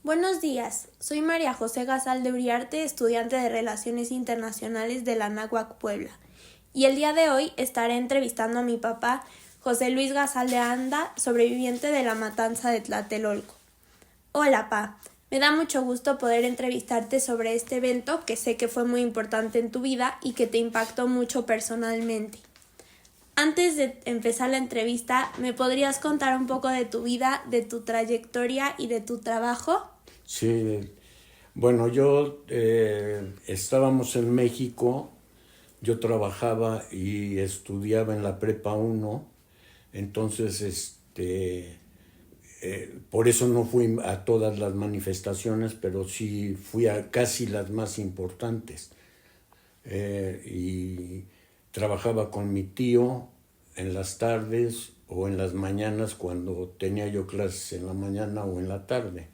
Buenos días, soy María José Gasal de Uriarte, estudiante de Relaciones Internacionales de la Anáhuac Puebla, y el día de hoy estaré entrevistando a mi papá, José Luis Gasal de Anda, sobreviviente de la matanza de Tlatelolco. Hola, pa, me da mucho gusto poder entrevistarte sobre este evento que sé que fue muy importante en tu vida y que te impactó mucho personalmente. Antes de empezar la entrevista, ¿me podrías contar un poco de tu vida, de tu trayectoria y de tu trabajo? Sí, bueno, yo estábamos en México, yo trabajaba y estudiaba en la Prepa 1, entonces por eso no fui a todas las manifestaciones, pero sí fui a casi las más importantes. Y trabajaba con mi tío en las tardes o en las mañanas cuando tenía yo clases en la mañana o en la tarde,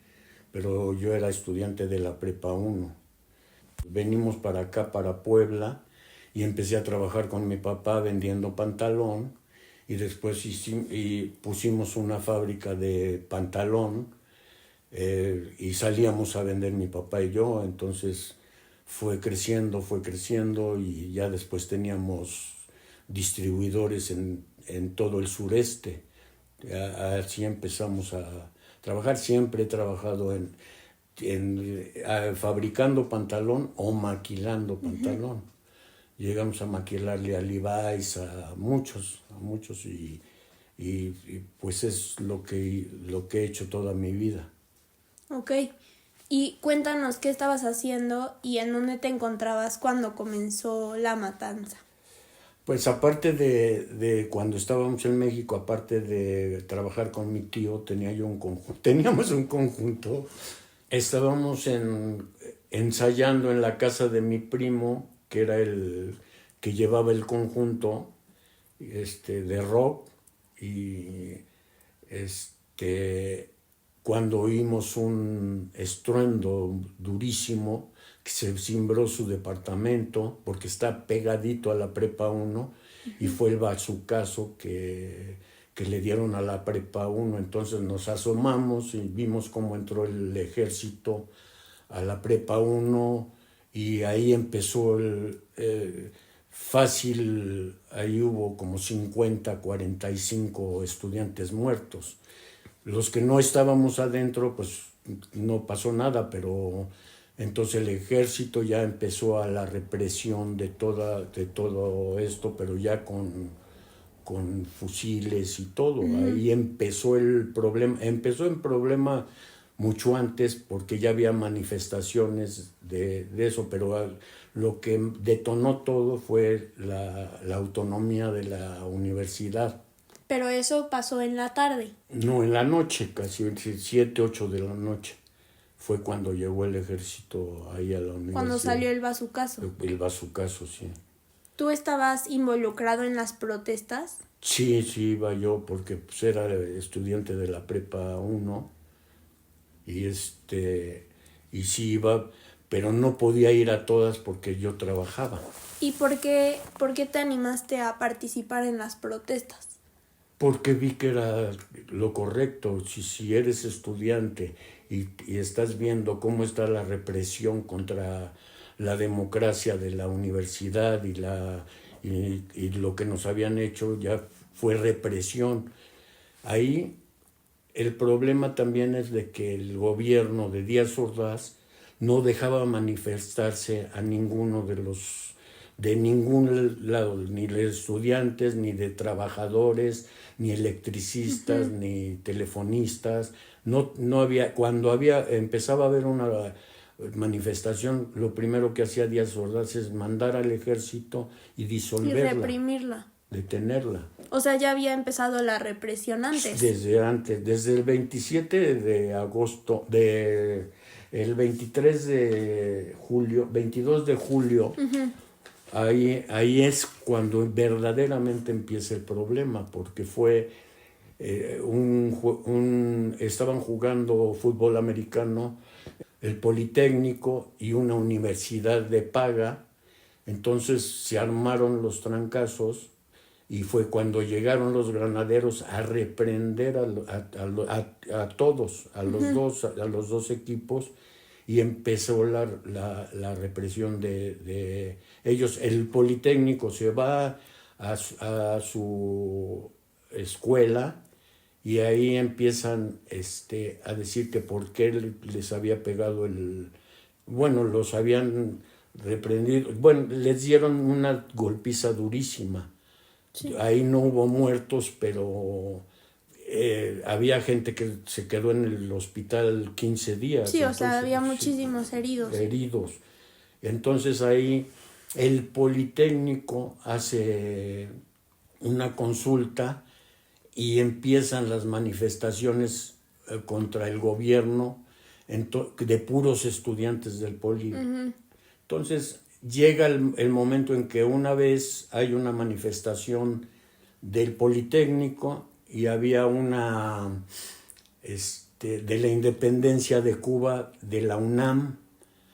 pero yo era estudiante de la Prepa 1. Venimos para acá, para Puebla, y empecé a trabajar con mi papá vendiendo pantalón, y después pusimos una fábrica de pantalón, y salíamos a vender mi papá y yo. Entonces fue creciendo, y ya después teníamos distribuidores en todo el sureste. Así empezamos a trabajar. Siempre he trabajado fabricando pantalón o maquilando pantalón. Llegamos a maquilarle a Levi's, a muchos, y pues es lo que he hecho toda mi vida. Ok. Y cuéntanos qué estabas haciendo y en dónde te encontrabas cuando comenzó la matanza. Pues aparte de cuando estábamos en México, aparte de trabajar con mi tío, teníamos un conjunto. Estábamos ensayando en la casa de mi primo, que era el que llevaba el conjunto de rock, y cuando oímos un estruendo durísimo, que se cimbró su departamento, porque está pegadito a la Prepa 1, y fue el bazucazo que le dieron a la Prepa 1. Entonces nos asomamos y vimos cómo entró el ejército a la Prepa 1, y ahí empezó fácil, ahí hubo como 50, 45 estudiantes muertos. Los que no estábamos adentro, pues no pasó nada, pero entonces el ejército ya empezó a la represión de todo esto, pero ya con fusiles y todo. Ahí empezó el problema. Empezó el problema mucho antes, porque ya había manifestaciones de eso, pero lo que detonó todo fue la autonomía de la universidad. Pero eso pasó en la tarde. No, en la noche, casi 7, 8 de la noche, fue cuando llegó el ejército ahí a la universidad. Cuando salió el bazucazo. El bazucazo, sí. ¿Tú estabas involucrado en las protestas? Sí, iba yo, porque pues era estudiante de la Prepa 1, y y sí iba, pero no podía ir a todas porque yo trabajaba. ¿Y por qué te animaste a participar en las protestas? Porque vi que era lo correcto. Si eres estudiante y estás viendo cómo está la represión contra la democracia de la universidad, y lo que nos habían hecho ya fue represión. Ahí el problema también es de que el gobierno de Díaz Ordaz no dejaba manifestarse a ninguno de ningún lado, ni de estudiantes, ni de trabajadores, ni electricistas, ni telefonistas. No había, cuando empezaba a haber una manifestación, lo primero que hacía Díaz Ordaz es mandar al ejército y disolverla. Y reprimirla. Detenerla. O sea, ya había empezado la represión antes. Desde el 27 de agosto, el 23 de julio, 22 de julio, ahí es cuando verdaderamente empieza el problema, porque fue estaban jugando fútbol americano el Politécnico y una universidad de paga. Entonces se armaron los trancazos, y fue cuando llegaron los granaderos a reprender a todos, a los dos equipos, y empezó la represión de ellos. El Politécnico se va a su escuela y ahí empiezan a decir que por qué les había pegado los habían reprendido, les dieron una golpiza durísima. Sí. Ahí no hubo muertos, pero había gente que se quedó en el hospital 15 días. Sí, entonces, o sea, había muchísimos heridos. Entonces ahí el Politécnico hace una consulta y empiezan las manifestaciones contra el gobierno de puros estudiantes del Poli. Uh-huh. Entonces llega el momento en que una vez hay una manifestación del Politécnico y había una de la independencia de Cuba, de la UNAM.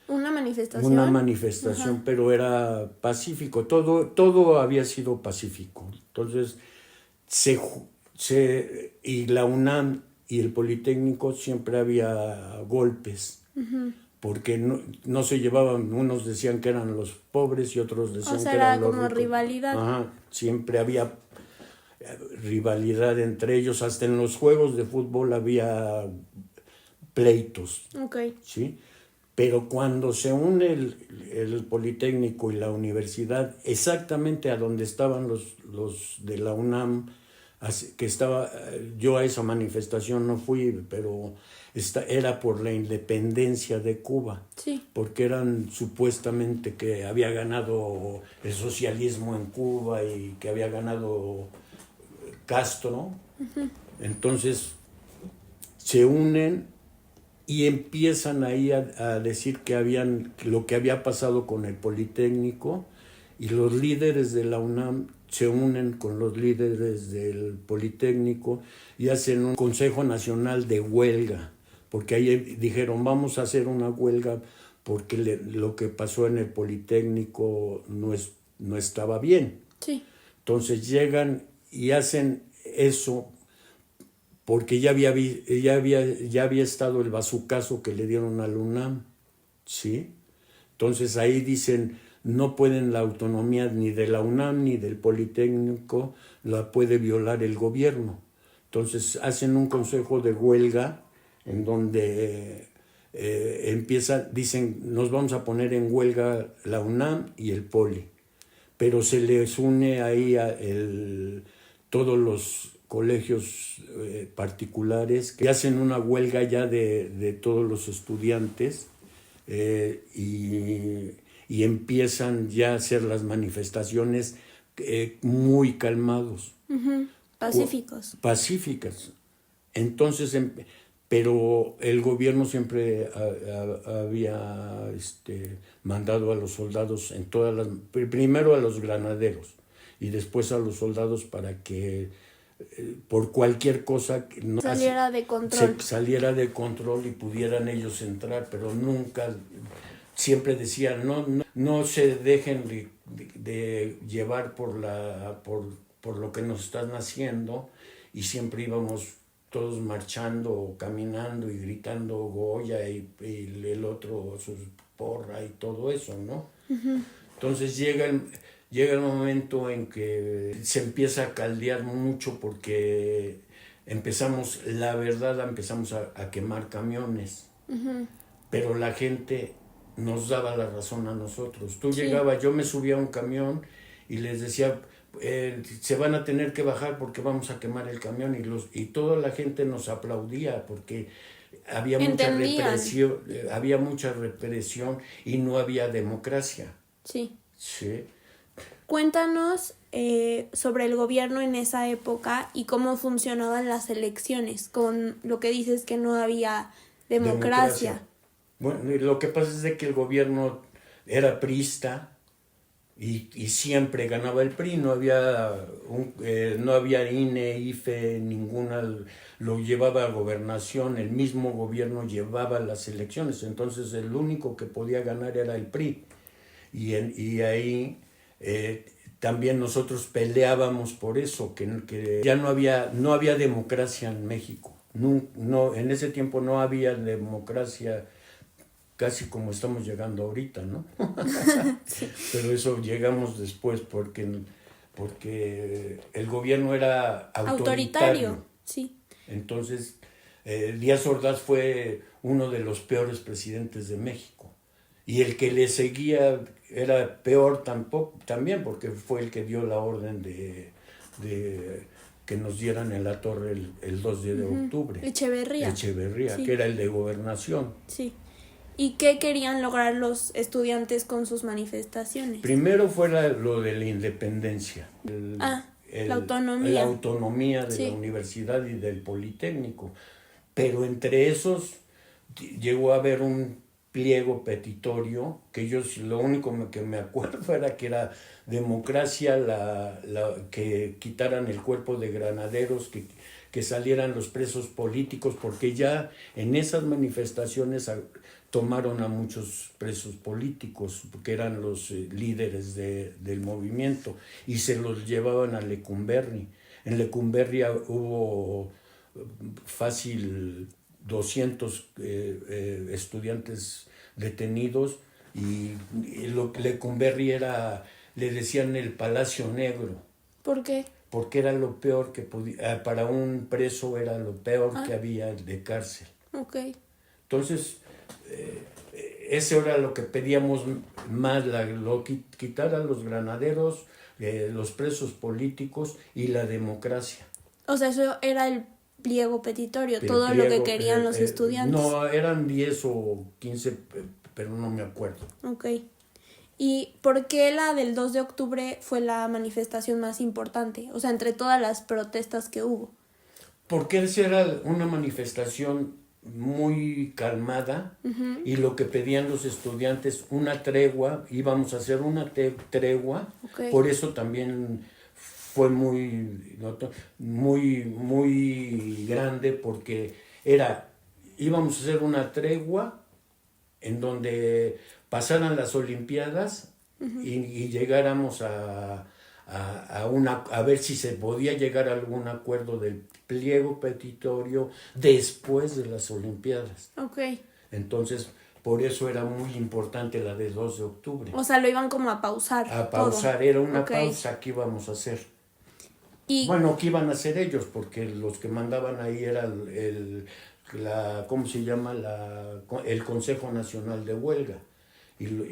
¿Una manifestación? Una manifestación, uh-huh. Pero era pacífico, todo había sido pacífico. Entonces, y la UNAM y el Politécnico siempre había golpes. Uh-huh. Porque no se llevaban, unos decían que eran los pobres y otros decían que eran los ricos. Era como rivalidad. Ajá, siempre había rivalidad entre ellos, hasta en los juegos de fútbol había pleitos. Okay. ¿Sí? Pero cuando se une el Politécnico y la universidad, exactamente a donde estaban los de la UNAM, yo a esa manifestación no fui, pero era por la independencia de Cuba. Sí. Porque eran supuestamente que había ganado el socialismo en Cuba y que había ganado Castro. Uh-huh. Entonces se unen y empiezan ahí a decir lo que había pasado con el Politécnico, y los líderes de la UNAM se unen con los líderes del Politécnico y hacen un Consejo Nacional de Huelga, porque ahí dijeron vamos a hacer una huelga porque lo que pasó en el Politécnico no estaba bien. Sí. Entonces llegan y hacen eso porque ya había estado el bazucazo que le dieron al UNAM, ¿sí? Entonces ahí dicen, no pueden la autonomía ni de la UNAM ni del Politécnico, la puede violar el gobierno. Entonces hacen un consejo de huelga en donde dicen, nos vamos a poner en huelga la UNAM y el Poli, pero se les une ahí todos los colegios particulares que hacen una huelga ya de todos los estudiantes y empiezan ya a hacer las manifestaciones muy calmados. Uh-huh. Pacíficas. Entonces, pero el gobierno siempre había mandado a los soldados primero a los granaderos y después a los soldados para que por cualquier cosa no saliera de control y pudieran ellos entrar, pero nunca, siempre decían no se dejen de llevar por lo que nos están haciendo, y siempre íbamos todos marchando o caminando y gritando Goya y el otro su porra y todo eso, ¿no? Uh-huh. Entonces llega el momento en que se empieza a caldear mucho porque empezamos a quemar camiones. Uh-huh. Pero la gente nos daba la razón a nosotros. Yo me subía a un camión y les decía, se van a tener que bajar porque vamos a quemar el camión, y toda la gente nos aplaudía porque había mucha represión y no había democracia. Sí. Sí. Cuéntanos sobre el gobierno en esa época y cómo funcionaban las elecciones, con lo que dices que no había democracia. Bueno, lo que pasa es de que el gobierno era priista y siempre ganaba el PRI, no había INE, IFE, ninguna, lo llevaba a gobernación, el mismo gobierno llevaba las elecciones, entonces el único que podía ganar era el PRI, y ahí también nosotros peleábamos por eso, que ya no había democracia en México. No, en ese tiempo no había democracia casi como estamos llegando ahorita, ¿no? Sí. Pero eso llegamos después porque el gobierno era autoritario. Sí. Entonces, Díaz Ordaz fue uno de los peores presidentes de México. Y el que le seguía era peor también, porque fue el que dio la orden de que nos dieran en la torre el 2 de octubre. Echeverría, sí. Que era el de gobernación. Sí. ¿Y qué querían lograr los estudiantes con sus manifestaciones? Primero fue lo de la independencia. La autonomía. La autonomía de sí. la universidad y del Politécnico. Pero entre esos llegó a haber un pliego petitorio, que yo lo único que me acuerdo era que era democracia, que quitaran el cuerpo de granaderos, que salieran los presos políticos, porque ya en esas manifestaciones tomaron a muchos presos políticos, que eran los líderes del movimiento, y se los llevaban a Lecumberri. En Lecumberri hubo fácil 200 estudiantes detenidos, y Lecumberri le decían el Palacio Negro. ¿Por qué? Porque era lo peor que podía, para un preso era lo peor que había de cárcel. Okay. Entonces, eso era lo que pedíamos más, quitar a los granaderos, los presos políticos y la democracia. O sea, eso era el pliego petitorio, todo lo que querían los estudiantes. No, eran 10 o 15, pero no me acuerdo. Ok. ¿Y por qué la del 2 de octubre fue la manifestación más importante? O sea, entre todas las protestas que hubo. Porque esa era una manifestación muy calmada, y lo que pedían los estudiantes, una tregua, íbamos a hacer una tregua, Okay. Por eso también fue muy grande, porque íbamos a hacer una tregua en donde pasaran las Olimpiadas y llegáramos a ver si se podía llegar a algún acuerdo del pliego petitorio después de las Olimpiadas. Okay. Entonces, por eso era muy importante la de 2 de octubre. O sea, lo iban como a pausar. A pausar, todo. Era una Okay. pausa que íbamos a hacer. Bueno, que iban a hacer ellos, porque los que mandaban ahí era ¿cómo se llama? El Consejo Nacional de Huelga. Y los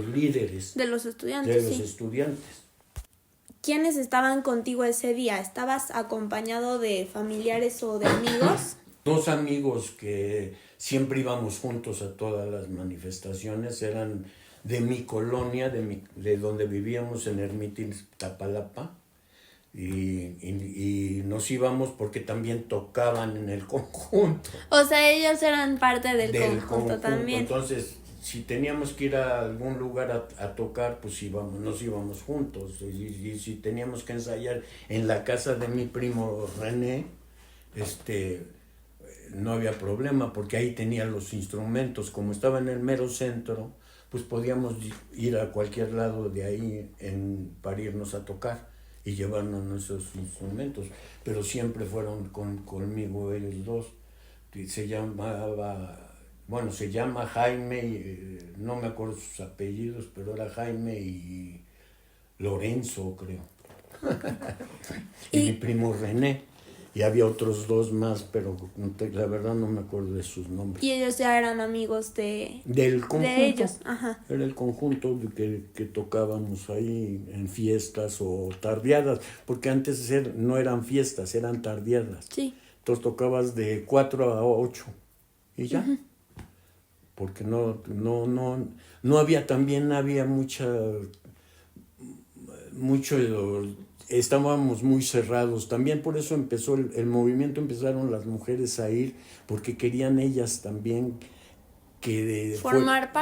líderes de los estudiantes. ¿Quiénes estaban contigo ese día? ¿Estabas acompañado de familiares o de amigos? 2 amigos que siempre íbamos juntos a todas las manifestaciones, eran de mi colonia, de donde vivíamos en Ermitín, Tapalapa, y nos íbamos porque también tocaban en el conjunto. O sea, ellos eran parte del conjunto también. Entonces, si teníamos que ir a algún lugar a tocar, pues nos íbamos juntos. Y si teníamos que ensayar en la casa de mi primo René, no había problema, porque ahí tenía los instrumentos. Como estaba en el mero centro, pues podíamos ir a cualquier lado de ahí para irnos a tocar y llevarnos nuestros instrumentos, pero siempre fueron conmigo ellos dos. Se llama Jaime, no me acuerdo sus apellidos, pero era Jaime y Lorenzo, creo. y mi primo René, y había otros 2 más, pero la verdad no me acuerdo de sus nombres. Y ellos ya eran amigos de ellos. Ajá. Era el conjunto que tocábamos ahí en fiestas o tardeadas, porque antes no eran fiestas, eran tardeadas. Sí. Entonces tocabas de 4 a 8 y ya. Porque no había mucho, estábamos muy cerrados. También por eso empezó el movimiento, empezaron las mujeres a ir, porque querían ellas también formar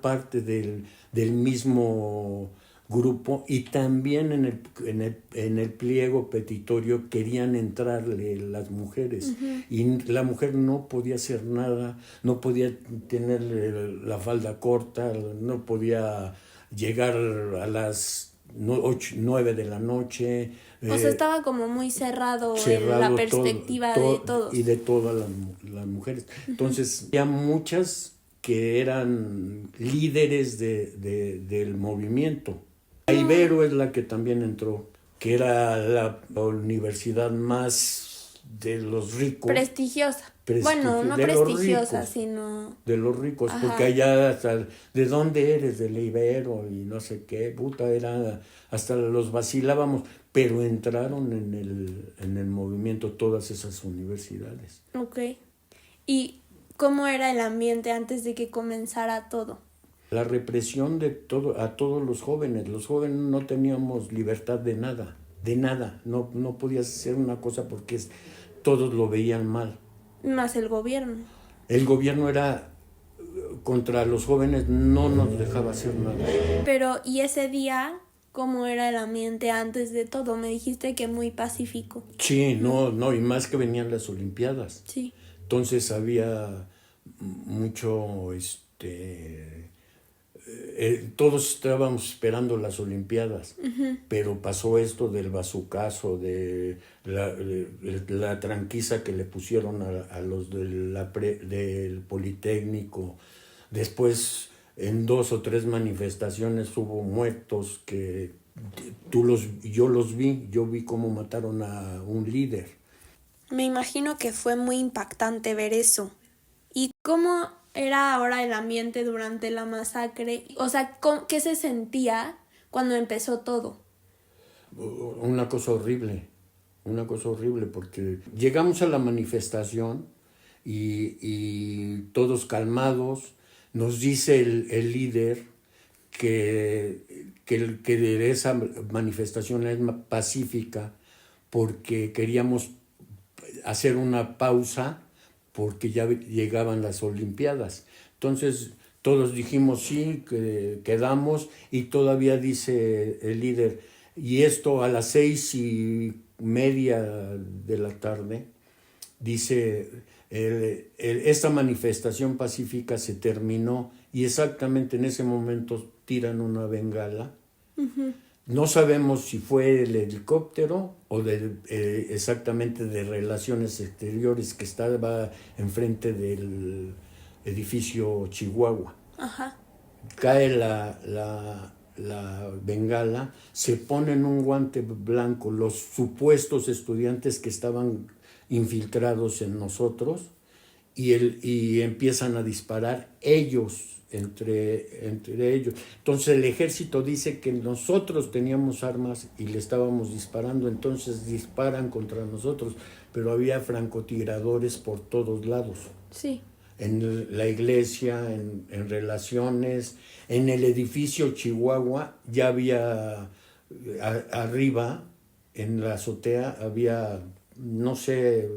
parte del mismo grupo, y también en el pliego petitorio querían entrarle las mujeres, y la mujer no podía hacer nada, no podía tener la falda corta, no podía llegar a las 9 de la noche. O sea, estaba como muy cerrado en la cerrado perspectiva de todos. y de todas las mujeres. Entonces, había muchas que eran líderes del movimiento. La Ibero es la que también entró, que era la universidad más de los ricos. Prestigiosa. Bueno, no de los prestigiosa, ricos, sino... de los ricos, Ajá. porque allá hasta, ¿de dónde eres? De la Ibero y no sé qué, puta, era, hasta los vacilábamos, pero entraron en el movimiento todas esas universidades. Ok. ¿Y cómo era el ambiente antes de que comenzara todo? La represión de todo, a todos los jóvenes no teníamos libertad de nada, no podías hacer una cosa porque todos lo veían mal. Más el gobierno. El gobierno era contra los jóvenes, no nos dejaba hacer nada. Pero, ¿y ese día cómo era el ambiente antes de todo? Me dijiste que muy pacífico. Sí, no, y más que venían las Olimpiadas. Sí. Entonces había mucho, todos estábamos esperando las Olimpiadas, pero pasó esto del bazucazo, de la tranquiza que le pusieron a los del Politécnico. Después, en 2 o 3 manifestaciones hubo muertos que yo vi cómo mataron a un líder. Me imagino que fue muy impactante ver eso. ¿Y cómo era ahora el ambiente durante la masacre? O sea, ¿qué se sentía cuando empezó todo? Una cosa horrible, porque llegamos a la manifestación y todos calmados. Nos dice el líder que esa manifestación es pacífica porque queríamos hacer una pausa porque ya llegaban las Olimpiadas. Entonces todos dijimos sí, que quedamos, y todavía dice el líder, y esto a las 6:30 de la tarde, dice, esta manifestación pacífica se terminó, y exactamente en ese momento tiran una bengala. Uh-huh. No sabemos si fue el helicóptero o exactamente de Relaciones Exteriores, que estaba enfrente del edificio Chihuahua. Ajá. Cae la bengala, se ponen un guante blanco los supuestos estudiantes que estaban infiltrados en nosotros, y empiezan a disparar ellos. Entre ellos. Entonces el ejército dice que nosotros teníamos armas y le estábamos disparando, entonces disparan contra nosotros, pero había francotiradores por todos lados. Sí. En la iglesia, en Relaciones, en el edificio Chihuahua, ya había arriba, en la azotea, había, no sé,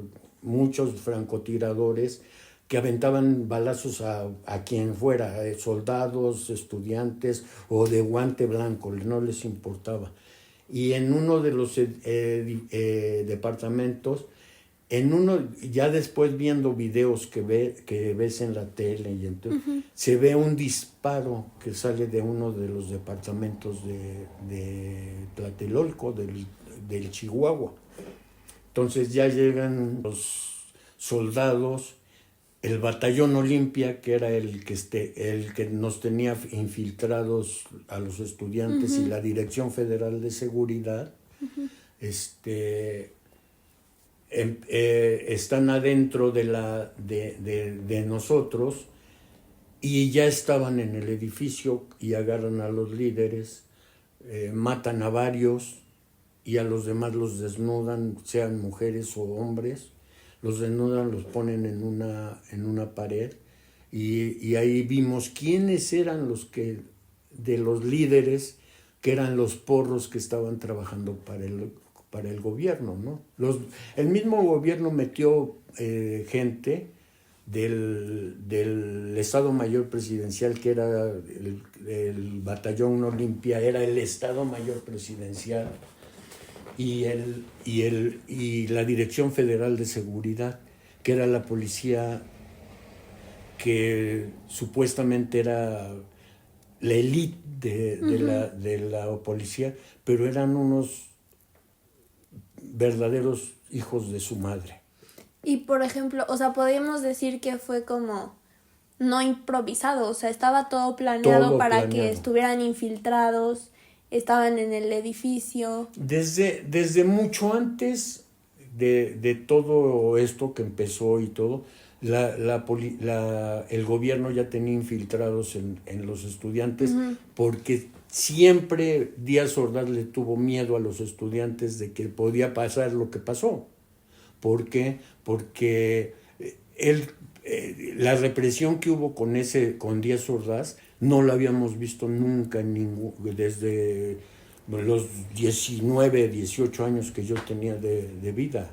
muchos francotiradores que aventaban balazos a quien fuera, soldados, estudiantes o de guante blanco, no les importaba. Y en uno de los departamentos, en uno, ya después viendo videos que ves en la tele, y entonces, uh-huh, se ve un disparo que sale de uno de los departamentos de Tlatelolco, del Chihuahua. Entonces ya llegan los soldados, el batallón Olimpia, que era el que nos tenía infiltrados a los estudiantes, uh-huh, y la Dirección Federal de Seguridad, uh-huh, están adentro de nosotros, y ya estaban en el edificio y agarran a los líderes, matan a varios y a los demás los desnudan, sean mujeres o hombres. Los desnudan, los ponen en una pared, y ahí vimos quiénes eran de los líderes, que eran los porros que estaban trabajando para el gobierno, ¿no? El mismo gobierno metió gente del Estado Mayor Presidencial, que era el batallón Olimpia, era el Estado Mayor Presidencial, y la Dirección Federal de Seguridad, que era la policía que supuestamente era la élite de la policía, pero eran unos verdaderos hijos de su madre. Y por ejemplo, o sea, podríamos decir que fue como no improvisado, o sea, estaba todo planeado Todo para planeado. que estuvieran infiltrados, estaban en el edificio. Desde mucho antes de todo esto que empezó y todo, el gobierno ya tenía infiltrados en los estudiantes, porque siempre Díaz Ordaz le tuvo miedo a los estudiantes de que podía pasar lo que pasó. ¿Por qué? Porque la represión que hubo con Díaz Ordaz no la habíamos visto nunca desde los 19, 18 años que yo tenía de vida.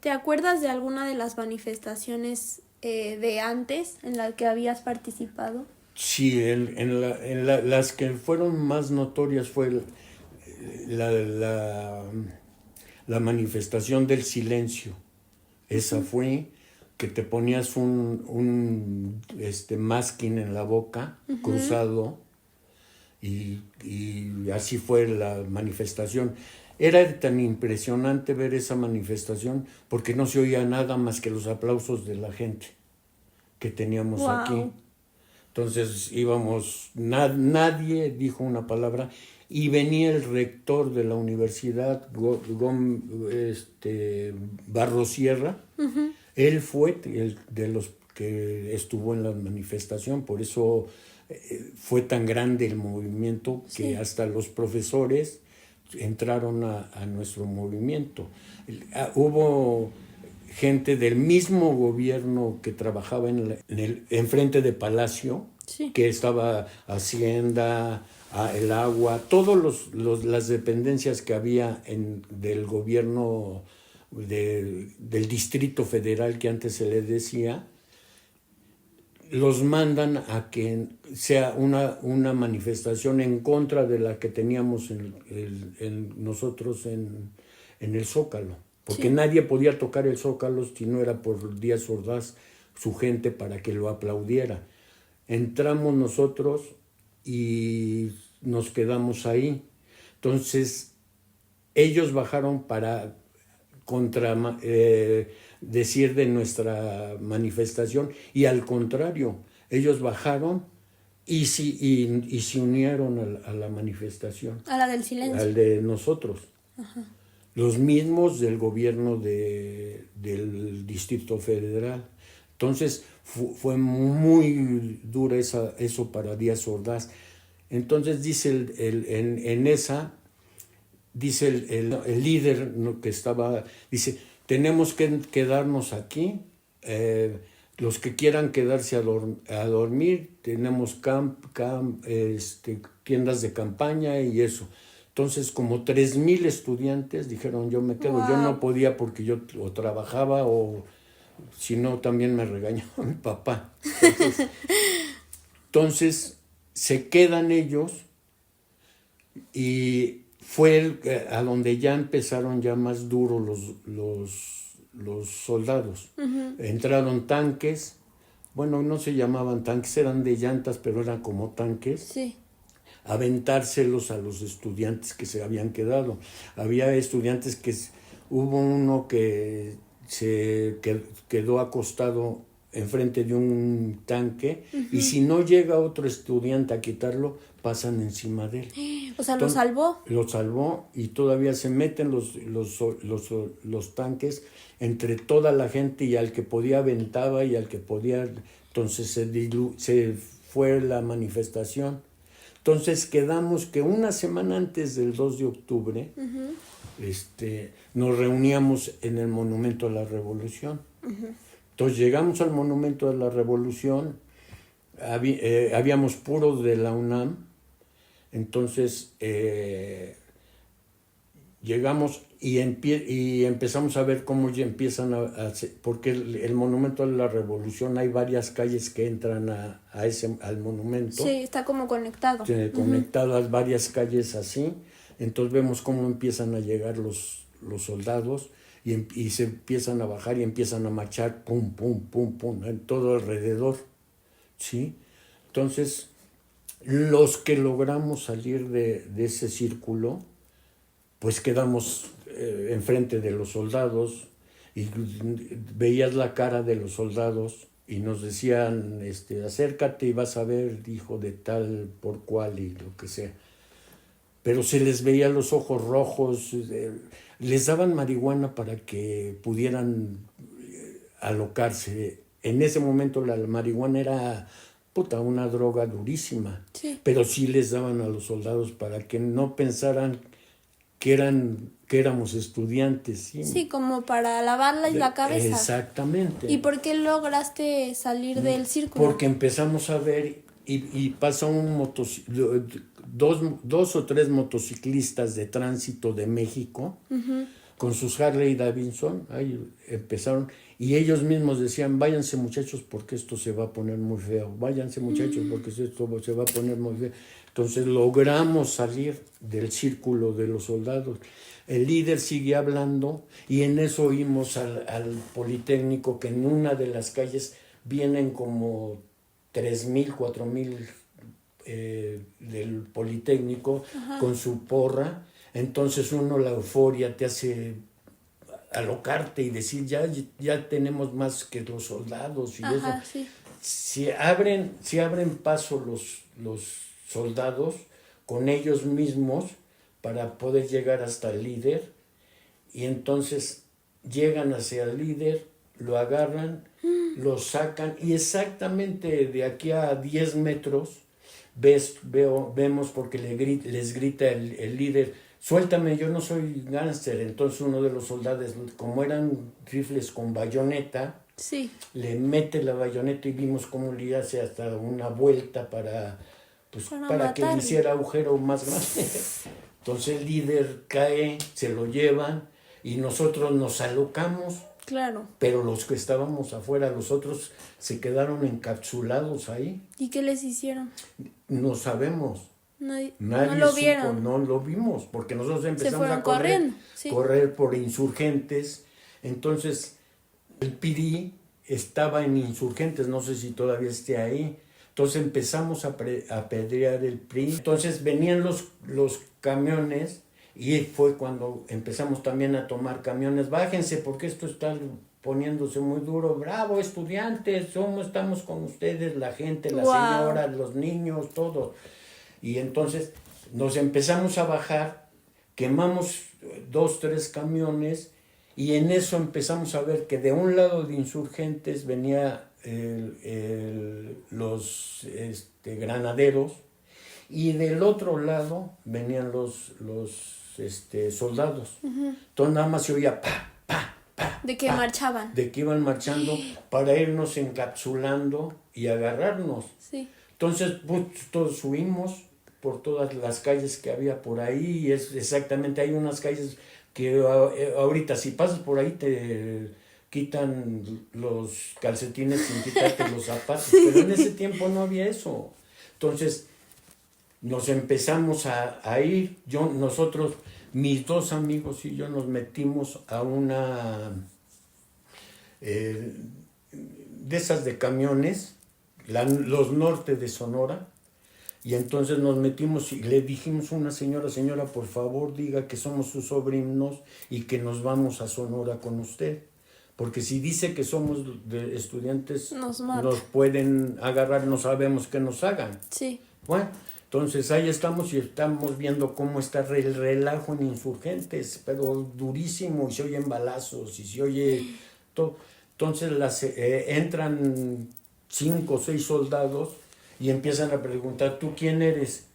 ¿Te acuerdas de alguna de las manifestaciones de antes en las que habías participado? Sí, las que fueron más notorias fue la manifestación del silencio. Esa fue que te ponías un masking en la boca, cruzado, y así fue la manifestación. Era tan impresionante ver esa manifestación porque no se oía nada más que los aplausos de la gente que teníamos aquí. Entonces íbamos, nadie dijo una palabra, y venía el rector de la universidad, Barrosierra. Él fue de los que estuvo en la manifestación, por eso fue tan grande el movimiento que hasta los profesores entraron a nuestro movimiento. Hubo gente del mismo gobierno que trabajaba enfrente de Palacio, que estaba Hacienda, el agua, todas las dependencias que había del gobierno del Distrito Federal, que antes se le decía, los mandan a que sea una manifestación en contra de la que teníamos nosotros en el Zócalo. Porque nadie podía tocar el Zócalo si no era por Díaz Ordaz, su gente, para que lo aplaudiera. Entramos nosotros y nos quedamos ahí. Entonces, ellos bajaron para decir de nuestra manifestación, y al contrario, ellos bajaron y se unieron a la manifestación. A la del silencio. Al de nosotros. Ajá. Los mismos del gobierno del Distrito Federal. Entonces fue muy dura eso para Díaz Ordaz. Entonces dice dice el líder que estaba, dice, tenemos que quedarnos aquí, los que quieran quedarse a dormir, tenemos tiendas de campaña y eso. Entonces, como 3,000 estudiantes dijeron, yo me quedo. Wow. Yo no podía porque yo o trabajaba o si no también me regañaba mi papá. Entonces se quedan ellos, y fue a donde ya empezaron ya más duros los soldados. Entraron tanques, bueno, no se llamaban tanques, eran de llantas, pero eran como tanques. Sí. Aventárselos a los estudiantes que se habían quedado. Había estudiantes hubo uno que se quedó acostado enfrente de un tanque, y si no llega otro estudiante a quitarlo, pasan encima de él. O sea, ¿lo salvó? Lo salvó, y todavía se meten los tanques entre toda la gente, y al que podía aventaba, y al que podía, entonces se fue la manifestación. Entonces quedamos que una semana antes del 2 de octubre nos reuníamos en el Monumento a la Revolución. Entonces llegamos al Monumento a la Revolución, habíamos puros de la UNAM, entonces llegamos y empezamos a ver cómo ya empiezan porque el Monumento a la Revolución hay varias calles que entran al monumento. Sí, está como conectado. Conectadas varias calles así. Entonces vemos cómo empiezan a llegar los soldados y se empiezan a bajar y empiezan a marchar, pum, en todo alrededor, ¿sí? Entonces Los que logramos salir de ese círculo, pues quedamos enfrente de los soldados y veías la cara de los soldados y nos decían, acércate y vas a ver, hijo de tal por cual y lo que sea. Pero se les veía los ojos rojos, les daban marihuana para que pudieran alocarse. En ese momento la marihuana era una droga durísima, Sí. pero sí les daban a los soldados para que no pensaran que éramos estudiantes. Sí, Sí, como para lavarles la cabeza. Exactamente. ¿Y por qué lograste salir del círculo? Porque empezamos a ver y pasa dos o tres motociclistas de tránsito de México con sus Harley Davidson, ahí empezaron, y ellos mismos decían, váyanse muchachos porque esto se va a poner muy feo, váyanse muchachos porque esto se va a poner muy feo. Entonces logramos salir del círculo de los soldados. El líder sigue hablando y en eso oímos al Politécnico que en una de las calles vienen como 3,000, 4,000 del Politécnico. Ajá. Con su porra. Entonces la euforia te hace alocarte y decir, ya tenemos más que los soldados y ajá, eso. Sí. Si abren paso los soldados con ellos mismos para poder llegar hasta el líder, y entonces llegan hacia el líder, lo agarran, lo sacan, y exactamente de aquí a 10 metros vemos porque les grita el líder, suéltame, yo no soy gánster. Entonces uno de los soldados, como eran rifles con bayoneta, sí, le mete la bayoneta y vimos cómo le hace hasta una vuelta para que le hiciera agujero más grande. Entonces el líder cae, se lo llevan y nosotros nos alocamos. Claro. Pero los que estábamos afuera, los otros se quedaron encapsulados ahí. ¿Y qué les hicieron? No sabemos. Nadie no lo vieron. No lo vimos, porque nosotros empezamos a correr por insurgentes. Entonces, el PRI estaba en insurgentes, no sé si todavía esté ahí. Entonces empezamos a apedrear el PRI. Entonces venían los camiones y fue cuando empezamos también a tomar camiones. Bájense porque esto está poniéndose muy duro. Bravo, estudiantes, estamos con ustedes, la gente, la señora, los niños, todo. Y entonces nos empezamos a bajar, quemamos 2, 3 camiones y en eso empezamos a ver que de un lado de insurgentes venía los granaderos y del otro lado venían los soldados. Entonces nada más se oía pa, pa, pa. De que marchaban. De que iban marchando para irnos encapsulando y agarrarnos. Sí. Entonces todos subimos por todas las calles que había por ahí, y exactamente hay unas calles que ahorita si pasas por ahí te quitan los calcetines sin quitarte los zapatos, pero en ese tiempo no había eso. Entonces nos empezamos a ir, nosotros, mis 2 amigos y yo nos metimos a una de esas de camiones, los norte de Sonora. Y entonces nos metimos y le dijimos a una señora, por favor diga que somos sus sobrinos y que nos vamos a Sonora con usted. Porque si dice que somos de estudiantes, nos pueden agarrar, no sabemos qué nos hagan. Sí. Bueno, entonces ahí estamos y estamos viendo cómo está el relajo en insurgentes, pero durísimo, y se oyen balazos y se oye todo. Entonces entran 5 o 6 soldados y empiezan a preguntar, ¿tú quién eres?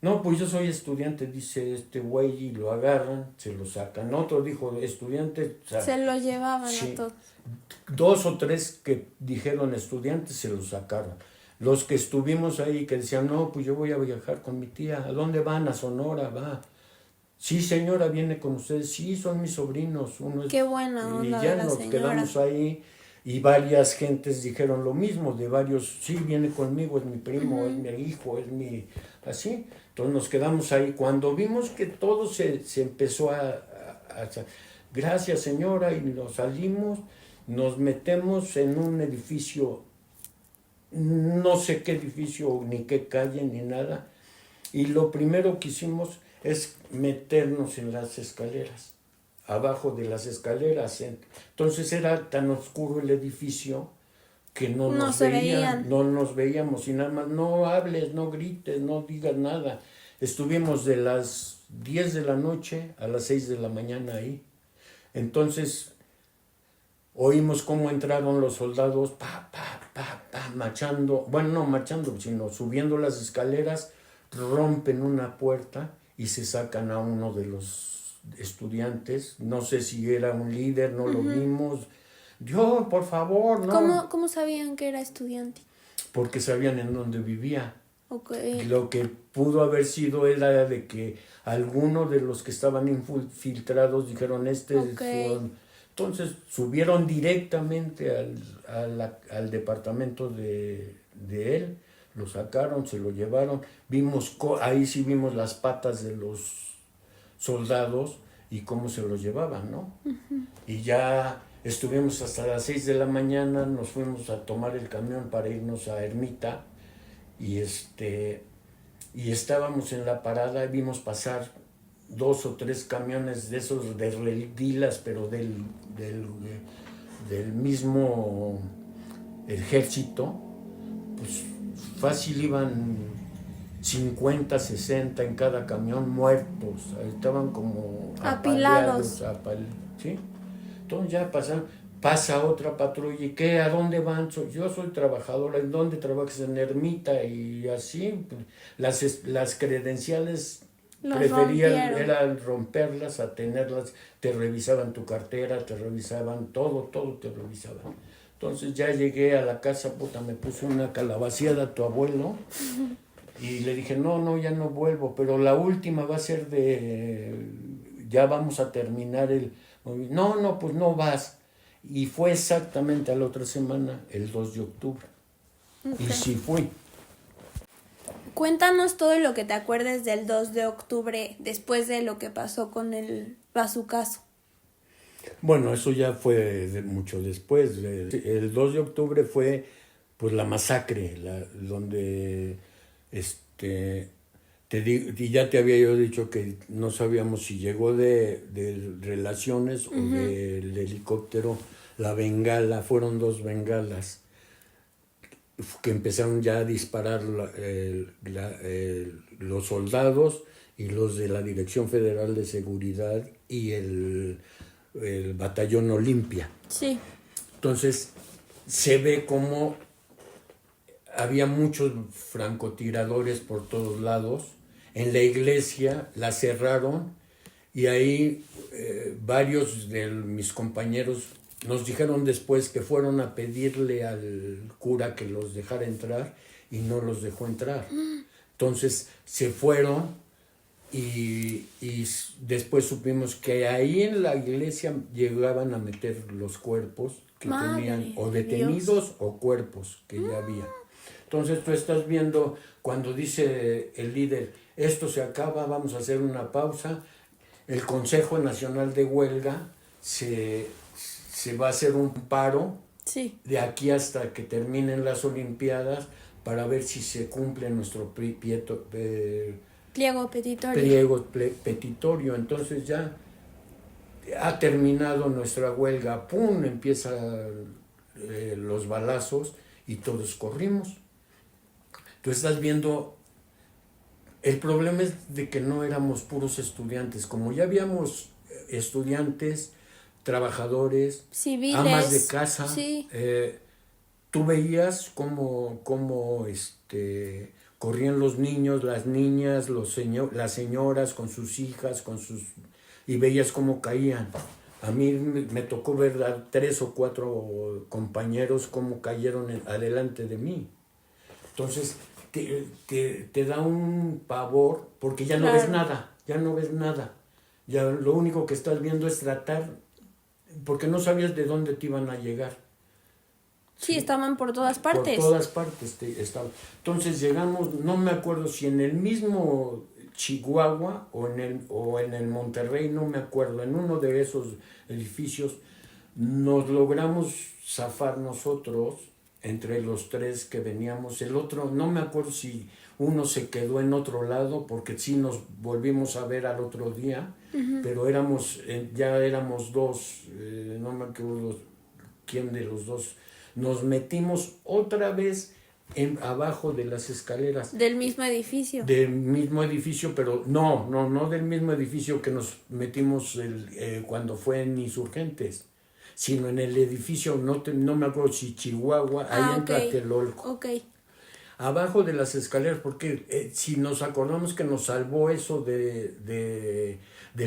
No, pues yo soy estudiante, dice este güey, y lo agarran, se lo sacan. Otro dijo, estudiante. O sea, se lo llevaban a todos. 2 o 3 que dijeron estudiantes se lo sacaron. Los que estuvimos ahí que decían, no, pues yo voy a viajar con mi tía. ¿A dónde van? A Sonora, va. Sí, señora, viene con ustedes. Sí, son mis sobrinos. Qué buena onda. Y ya nos quedamos ahí. Y varias gentes dijeron lo mismo, de varios, sí, viene conmigo, es mi primo, es mi hijo, es mi... Así. Entonces nos quedamos ahí. Cuando vimos que todo se empezó a gracias señora, y nos salimos, nos metemos en un edificio no sé qué edificio, ni qué calle, ni nada. Y lo primero que hicimos es meternos en las escaleras, abajo de las escaleras. Entonces era tan oscuro el edificio que no No nos se veían, veían. no nos veíamos y nada más, no hables, no grites, no digas nada. Estuvimos de las 10 de la noche a las 6 de la mañana ahí. Entonces oímos cómo entraron los soldados, marchando, bueno, no marchando, sino subiendo las escaleras, rompen una puerta y se sacan a uno de los estudiantes. No sé si era un líder, no lo vimos. Dios, por favor, no. ¿Cómo sabían que era estudiante? Porque sabían en dónde vivía. Okay. Lo que pudo haber sido era de que algunos de los que estaban infiltrados dijeron, Okay. Entonces subieron directamente al departamento de él, lo sacaron, se lo llevaron, ahí sí vimos las patas de los soldados y cómo se los llevaban, ¿no? Y ya estuvimos hasta las 6 de la mañana, nos fuimos a tomar el camión para irnos a Ermita y y estábamos en la parada y vimos pasar 2 o 3 camiones de esos de redilas, pero del mismo ejército, pues fácil iban 50, 60 en cada camión muertos, estaban como Apilados. ¿sí? Entonces ya pasa otra patrulla, ¿y qué? ¿A dónde van? Yo soy trabajadora, ¿en dónde trabajas? En Ermita, y así, las credenciales era romperlas a tenerlas, te revisaban tu cartera, te revisaban todo te revisaban. Entonces ya llegué a la casa, me puso una calabaciada a tu abuelo y le dije, no, ya no vuelvo, pero la última va a ser ya vamos a terminar no, pues no vas. Y fue exactamente a la otra semana, el 2 de octubre. Okay. Y sí fui. Cuéntanos todo lo que te acuerdes del 2 de octubre después de lo que pasó con el bazucazo. Bueno, eso ya fue mucho después. El 2 de octubre fue pues la masacre, donde y ya te había yo dicho que no sabíamos si llegó de Relaciones o del helicóptero, la bengala, fueron 2 bengalas que empezaron ya a disparar los soldados y los de la Dirección Federal de Seguridad y el batallón Olimpia. Sí. Entonces se ve como había muchos francotiradores por todos lados. En la iglesia la cerraron y ahí varios de mis compañeros nos dijeron después que fueron a pedirle al cura que los dejara entrar y no los dejó entrar. Entonces se fueron y después supimos que ahí en la iglesia llegaban a meter los cuerpos que tenían o detenidos Dios. O cuerpos que ya había. Entonces tú estás viendo cuando dice el líder, esto se acaba, vamos a hacer una pausa. El Consejo Nacional de Huelga se va a hacer un paro de aquí hasta que terminen las Olimpiadas para ver si se cumple nuestro pliego petitorio. Petitorio. Entonces ya ha terminado nuestra huelga, ¡pum!, empiezan los balazos y todos corrimos. Tú estás viendo, el problema es de que no éramos puros estudiantes, como ya habíamos estudiantes, trabajadores, civiles, amas de casa, sí. Tú veías cómo corrían los niños, las niñas, las señoras con sus hijas, y veías cómo caían. A mí me tocó ver a 3 o 4 compañeros cómo cayeron adelante de mí. Entonces te da un pavor porque ya no ves nada, Ya lo único que estás viendo es tratar, porque no sabías de dónde te iban a llegar. Sí, estaban por todas partes. Por todas partes estaban. Entonces llegamos, no me acuerdo si en el mismo Chihuahua o en el Monterrey, no me acuerdo, en uno de esos edificios nos logramos zafar nosotros entre los tres que veníamos. El otro, no me acuerdo si uno se quedó en otro lado, porque sí nos volvimos a ver al otro día, pero ya éramos dos, no me acuerdo quién de los dos. Nos metimos otra vez abajo de las escaleras. Del mismo edificio. Del mismo edificio, pero no del mismo edificio que nos metimos cuando fue en Insurgentes, sino en el edificio, no me acuerdo si Chihuahua, ahí en Tlatelolco. Ok. Abajo de las escaleras, porque si nos acordamos que nos salvó eso del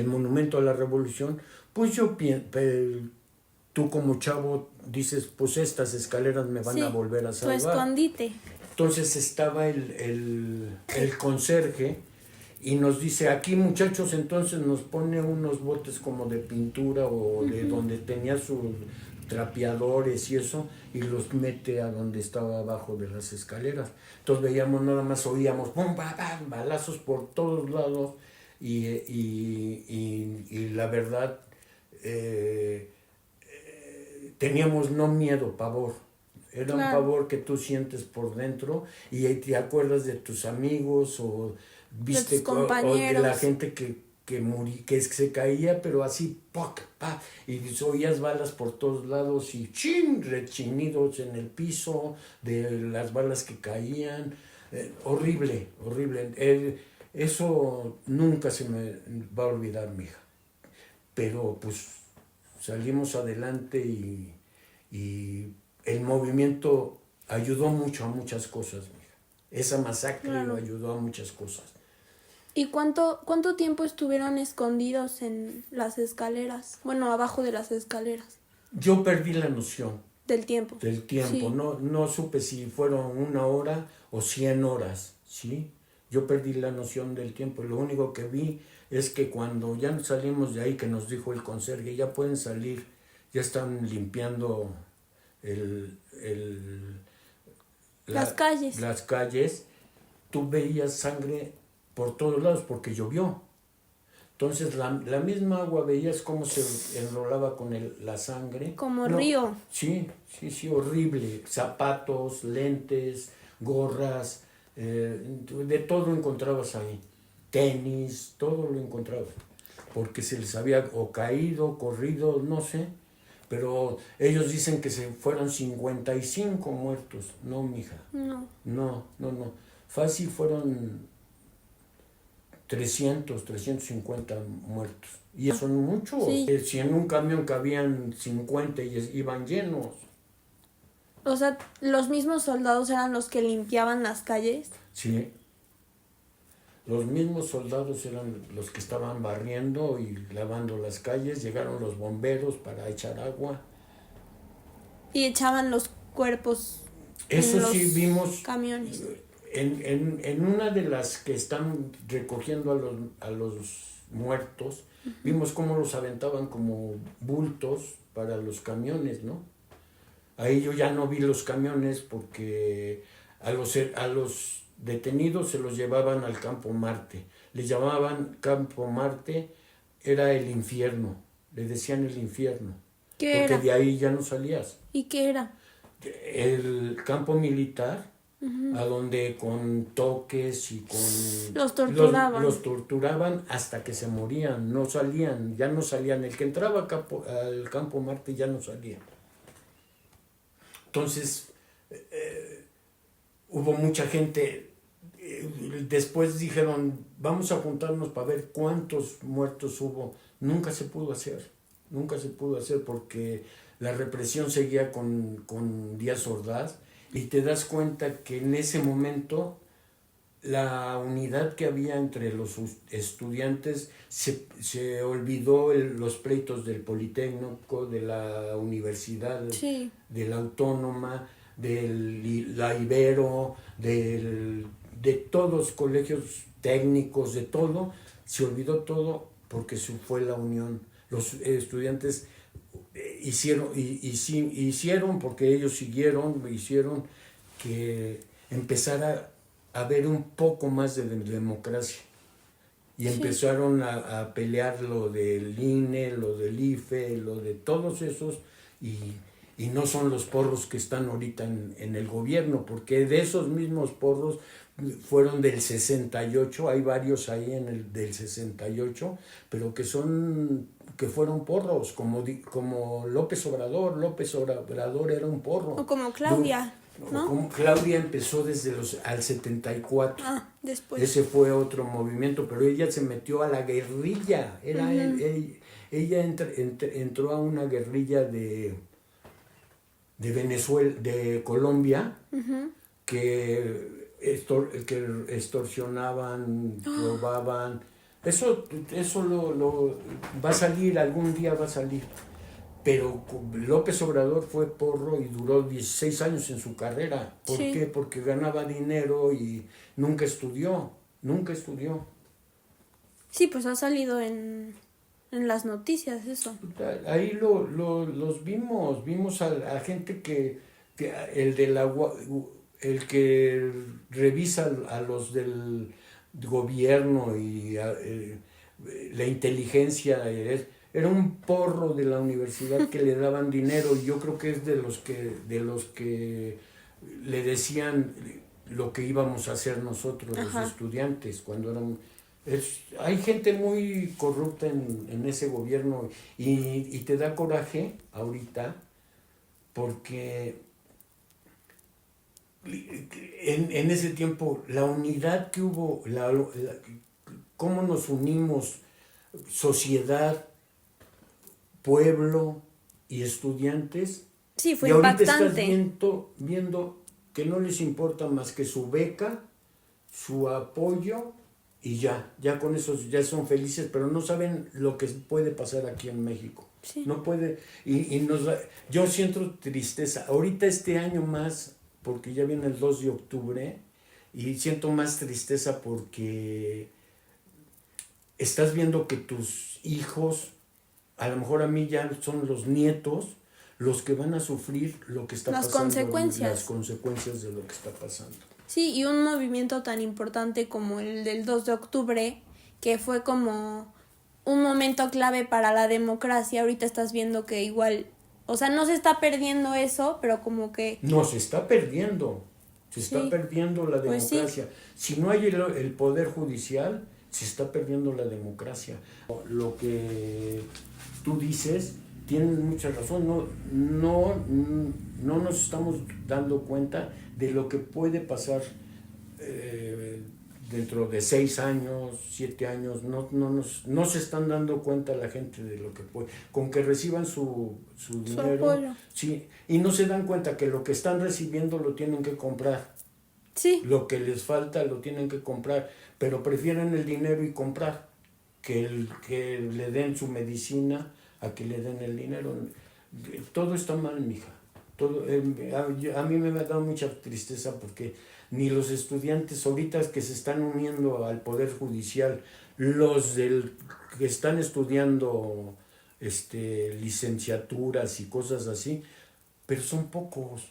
Monumento a la Revolución, pues yo tú como chavo dices, pues estas escaleras me van a volver a salvar. Tu escondite. Entonces estaba el conserje y nos dice, aquí muchachos, entonces nos pone unos botes como de pintura o de donde tenía sus trapeadores y eso, y los mete a donde estaba abajo de las escaleras. Entonces veíamos, nada más oíamos, ¡pum, bam, bam!, balazos por todos lados, y la verdad, teníamos no miedo, pavor. Era un pavor que tú sientes por dentro y te acuerdas de tus amigos o viste o de la gente que se caía, pero así, ¡poc!, ¡pa!, y oías balas por todos lados y rechinidos en el piso de las balas que caían. Horrible. Eso nunca se me va a olvidar, mija. Pero pues salimos adelante y el movimiento ayudó mucho a muchas cosas, mija. Esa masacre ayudó a muchas cosas. ¿Y cuánto tiempo estuvieron escondidos en las escaleras? Bueno, abajo de las escaleras. Yo perdí la noción. Del tiempo. Sí. No supe si fueron 1 hora o 100 horas, ¿sí? Yo perdí la noción del tiempo. Lo único que vi es que cuando ya salimos de ahí, que nos dijo el conserje, ya pueden salir, ya están limpiando las calles. Las calles, tú veías sangre por todos lados porque llovió. Entonces la misma agua veías cómo se enrolaba con la sangre. Como río. Sí, horrible. Zapatos, lentes, gorras, de todo encontrabas ahí. Tenis, todo lo encontrabas. Porque se les había o caído, corrido, no sé. Pero ellos dicen que se fueron 55 muertos. No, mija. No. Fácil fueron 350 muertos. Y eso son muchos. Sí. Si en un camión cabían 50 y iban llenos. O sea, ¿los mismos soldados eran los que limpiaban las calles? Sí. Los mismos soldados eran los que estaban barriendo y lavando las calles. Llegaron los bomberos para echar agua. Y echaban los cuerpos Eso en los sí vimos. Camiones. En una de las que están recogiendo a los muertos, vimos cómo los aventaban como bultos para los camiones, ¿no? Ahí yo ya no vi los camiones porque a los detenidos se los llevaban al Campo Marte. Les llamaban Campo Marte, era el infierno, le decían el infierno. ¿Qué era? Porque de ahí ya no salías. ¿Y qué era? El campo militar, a donde con toques y con... Los torturaban. Los torturaban hasta que se morían, ya no salían. El que entraba al Campo Marte ya no salía. Entonces, hubo mucha gente, después dijeron, vamos a juntarnos para ver cuántos muertos hubo. Nunca se pudo hacer porque la represión seguía con Díaz Ordaz, y te das cuenta que en ese momento la unidad que había entre los estudiantes se olvidó los pleitos del Politécnico, de la universidad, sí, de la Autónoma, de la Ibero, de todos los colegios técnicos, de todo, se olvidó todo porque fue la unión. Los estudiantes hicieron porque ellos hicieron que empezara a haber un poco más de democracia. Y empezaron a pelear lo del INE, lo del IFE, lo de todos esos, y y no son los porros que están ahorita en el gobierno, porque de esos mismos porros fueron del 68, hay varios ahí del 68, pero que fueron porros, como López Obrador era un porro. O como Claudia, ¿no? Como Claudia empezó al 74. Después. Ese fue otro movimiento, pero ella se metió a la guerrilla. Ella entró a una guerrilla de Venezuela, de Colombia, que extorsionaban, robaban. Eso va a salir, algún día va a salir. Pero López Obrador fue porro y duró 16 años en su carrera. ¿Por qué? Porque ganaba dinero y nunca estudió. Sí, pues ha salido en las noticias eso. Ahí los vimos a gente que el que revisa a los del gobierno y la inteligencia, era un porro de la universidad que le daban dinero, y yo creo que es de los que le decían lo que íbamos a hacer nosotros, los estudiantes, cuando éramos. Hay gente muy corrupta en ese gobierno, y te da coraje ahorita, porque en ese tiempo la unidad que hubo, cómo nos unimos, sociedad, pueblo y estudiantes. Sí, fue y ahorita impactante. Estás viendo que no les importa más que su beca, su apoyo, y ya con eso ya son felices, pero no saben lo que puede pasar aquí en México. Sí. No puede, yo siento tristeza, ahorita este año más, porque ya viene el 2 de octubre, y siento más tristeza porque estás viendo que tus hijos, a lo mejor a mí ya son los nietos, los que van a sufrir lo que está pasando. Las consecuencias de lo que está pasando. Sí, y un movimiento tan importante como el del 2 de octubre, que fue como un momento clave para la democracia. Ahorita estás viendo que igual, o sea, no se está perdiendo eso, pero como que... No, se está perdiendo. Está perdiendo la democracia. Pues sí. Si no hay el poder judicial, se está perdiendo la democracia. Lo que tú dices, tienes mucha razón. No nos estamos dando cuenta de lo que puede pasar dentro de 6 años, 7 años. No se están dando cuenta la gente de lo que puede. Con que reciban su dinero. Apoyo. Sí, y no se dan cuenta que lo que están recibiendo lo tienen que comprar. Sí. Lo que les falta lo tienen que comprar, pero prefieren el dinero y comprar que le den su medicina a que le den el dinero. Todo está mal, mija. A mí me ha dado mucha tristeza porque ni los estudiantes ahorita que se están uniendo al Poder Judicial, los que están estudiando licenciaturas y cosas así, pero son pocos.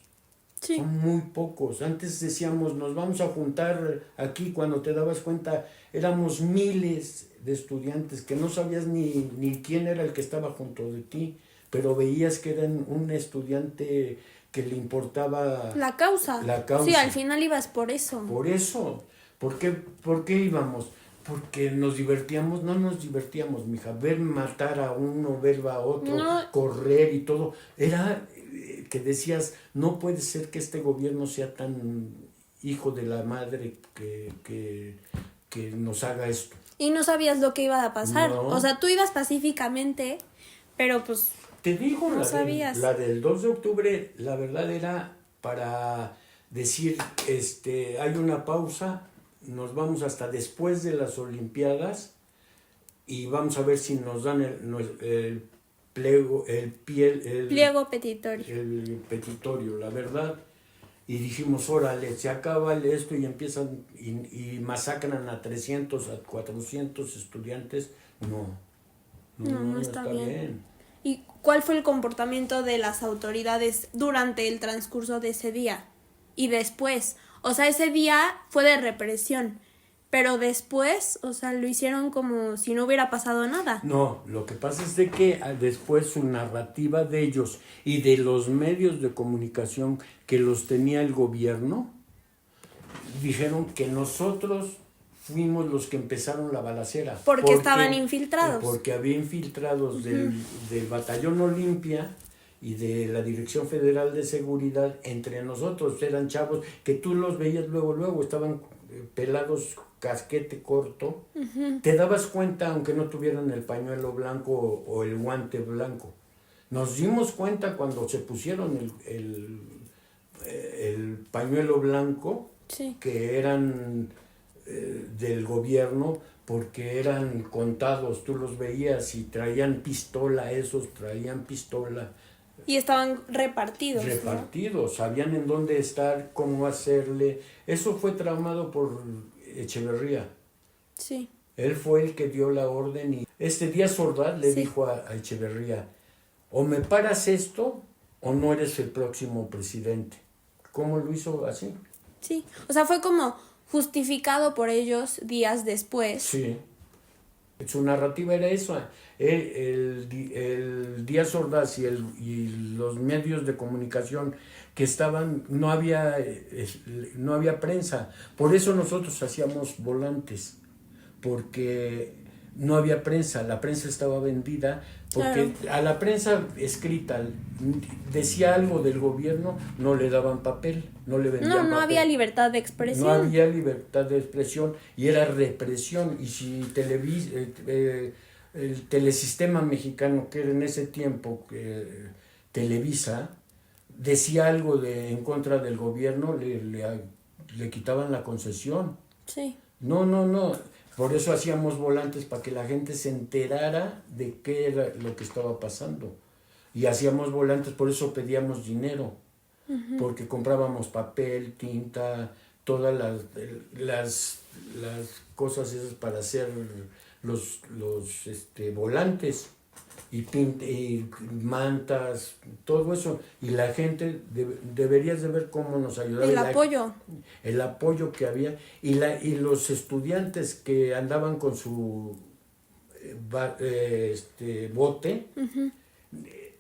Sí. Son muy pocos. Antes decíamos, nos vamos a juntar aquí, cuando te dabas cuenta, éramos miles de estudiantes que no sabías ni quién era el que estaba junto de ti, pero veías que eran un estudiante que le importaba la causa. Sí, al final ibas por eso. Por eso. ¿Por qué íbamos? Porque nos divertíamos. No nos divertíamos, mija. Ver matar a uno, ver a otro, correr y todo. Era que decías, no puede ser que este gobierno sea tan hijo de la madre que nos haga esto. Y no sabías lo que iba a pasar. No. O sea, tú ibas pacíficamente, pero pues... Te digo, no sabías. La del 2 de octubre, la verdad era para decir, hay una pausa, nos vamos hasta después de las Olimpiadas y vamos a ver si nos dan el pliego petitorio. El petitorio, la verdad. Y dijimos, órale, se acaba esto, y empiezan y masacran a 300, a 400 estudiantes. No está bien. ¿Y cuál fue el comportamiento de las autoridades durante el transcurso de ese día y después? O sea, ese día fue de represión, pero después, o sea, lo hicieron como si no hubiera pasado nada. No, lo que pasa es de que después su narrativa de ellos y de los medios de comunicación que los tenía el gobierno, dijeron que nosotros fuimos los que empezaron la balacera. Porque estaban infiltrados. Porque había infiltrados del Batallón Olimpia y de la Dirección Federal de Seguridad entre nosotros. Eran chavos que tú los veías luego, estaban pelados, casquete corto. Te dabas cuenta aunque no tuvieran el pañuelo blanco o el guante blanco. Nos dimos cuenta cuando se pusieron el pañuelo blanco, sí, que eran del gobierno, porque eran contados, tú los veías y traían pistola, y estaban repartidos, ¿no? Sabían en dónde estar, cómo hacerle. Eso fue tramado por Echeverría. Sí. Él fue el que dio la orden y Díaz Ordaz le dijo a Echeverría: o me paras esto o no eres el próximo presidente. ¿Cómo lo hizo así? Sí, o sea, fue como justificado por ellos días después. Sí, su narrativa era eso. El Díaz Ordaz y los medios de comunicación que estaban, no había prensa. Por eso nosotros hacíamos volantes, porque no había prensa, la prensa estaba vendida, porque claro, a la prensa escrita decía algo del gobierno, no le daban papel, no le vendían papel. No había libertad de expresión. No había libertad de expresión y era represión. Y si el Telesistema Mexicano, que era en ese tiempo Televisa, decía algo en contra del gobierno, le quitaban la concesión. Sí. No. Por eso hacíamos volantes, para que la gente se enterara de qué era lo que estaba pasando. Y hacíamos volantes, por eso pedíamos dinero. Porque comprábamos papel, tinta, todas las cosas esas para hacer los volantes. Y mantas, todo eso. Y la gente, deberías de ver cómo nos ayudaba. El apoyo que había. Y los estudiantes que andaban con su bote,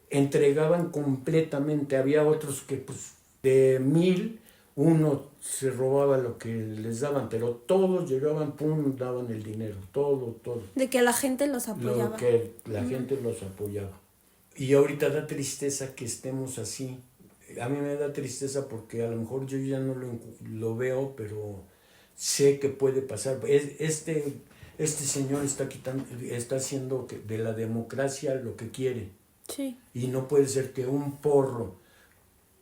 entregaban completamente. Había otros que pues de 1,000, uno se robaba lo que les daban, pero todos llegaban, daban el dinero, todo. De que la gente los apoyaba. Lo que la gente los apoyaba. Y ahorita da tristeza que estemos así. A mí me da tristeza porque a lo mejor yo ya no lo veo, pero sé que puede pasar. Este señor está haciendo de la democracia lo que quiere. Sí. Y no puede ser que un porro.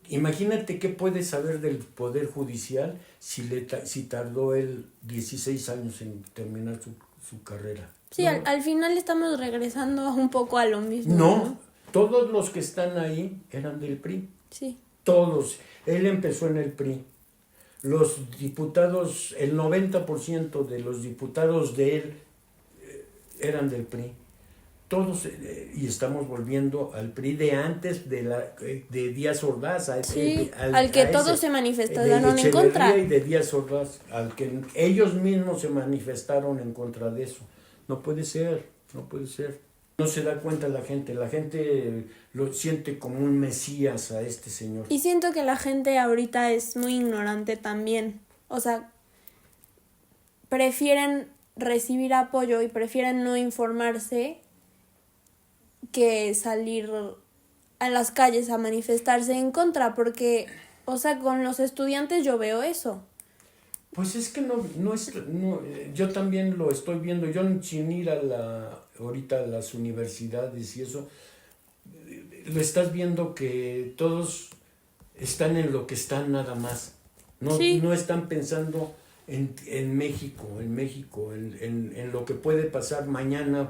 Imagínate qué puede saber del Poder Judicial si tardó él 16 años en terminar su carrera. Sí, ¿no? Al final estamos regresando un poco a lo mismo. No, todos los que están ahí eran del PRI. Sí. Todos. Él empezó en el PRI. Los diputados, el 90% de los diputados de él eran del PRI. Todos, y estamos volviendo al PRI de antes de Díaz Ordaz. Al que todos se manifestaron en contra. Y de Díaz Ordaz, al que ellos mismos se manifestaron en contra de eso. No puede ser. No se da cuenta la gente lo siente como un mesías a este señor. Y siento que la gente ahorita es muy ignorante también. O sea, prefieren recibir apoyo y prefieren no informarse que salir a las calles a manifestarse en contra, porque, o sea, con los estudiantes yo veo eso. Pues es que no, yo también lo estoy viendo. Yo sin ir ahorita a las universidades y eso, lo estás viendo que todos están en lo que están nada más. No están pensando en México, en lo que puede pasar mañana,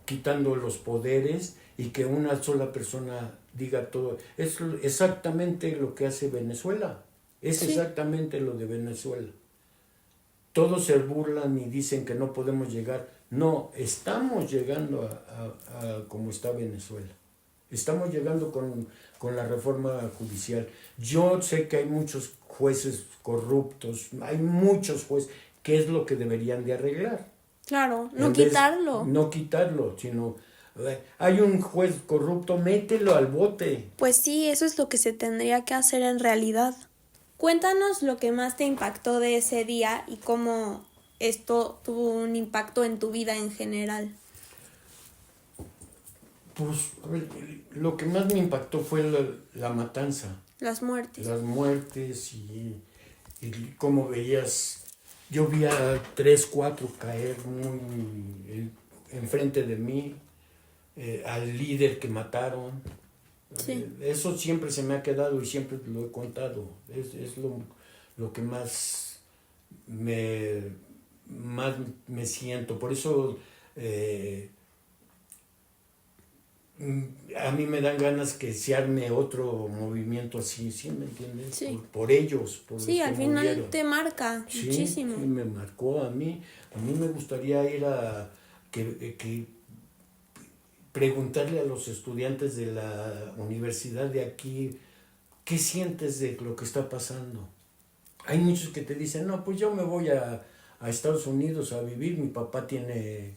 quitando los poderes y que una sola persona diga todo. Es exactamente lo que hace Venezuela. Exactamente lo de Venezuela. Todos se burlan y dicen que no podemos llegar. No, estamos llegando a como está Venezuela. Estamos llegando con la reforma judicial. Yo sé que hay muchos jueces corruptos, hay muchos jueces qué es lo que deberían de arreglar. Claro, no En vez- quitarlo. No quitarlo, sino hay un juez corrupto, mételo al bote. Pues sí, eso es lo que se tendría que hacer en realidad. Cuéntanos lo que más te impactó de ese día y cómo esto tuvo un impacto en tu vida en general. Pues lo que más me impactó fue la matanza, Las muertes. las muertes y cómo veías, yo vi a 3, 4 caer muy enfrente de mí, al líder que mataron. Sí. Eso siempre se me ha quedado y siempre lo he contado. Es lo que me, más me siento. Por eso a mí me dan ganas que se arme otro movimiento así, ¿sí me entiendes? Sí. Por ellos, por Sí, los al que final murieron. te marca Sí, muchísimo. sí, me marcó a mí. A mí me gustaría ir a que preguntarle a los estudiantes de la universidad de aquí, ¿qué sientes de lo que está pasando? Hay muchos que te dicen, no, pues yo me voy a Estados Unidos a vivir, mi papá tiene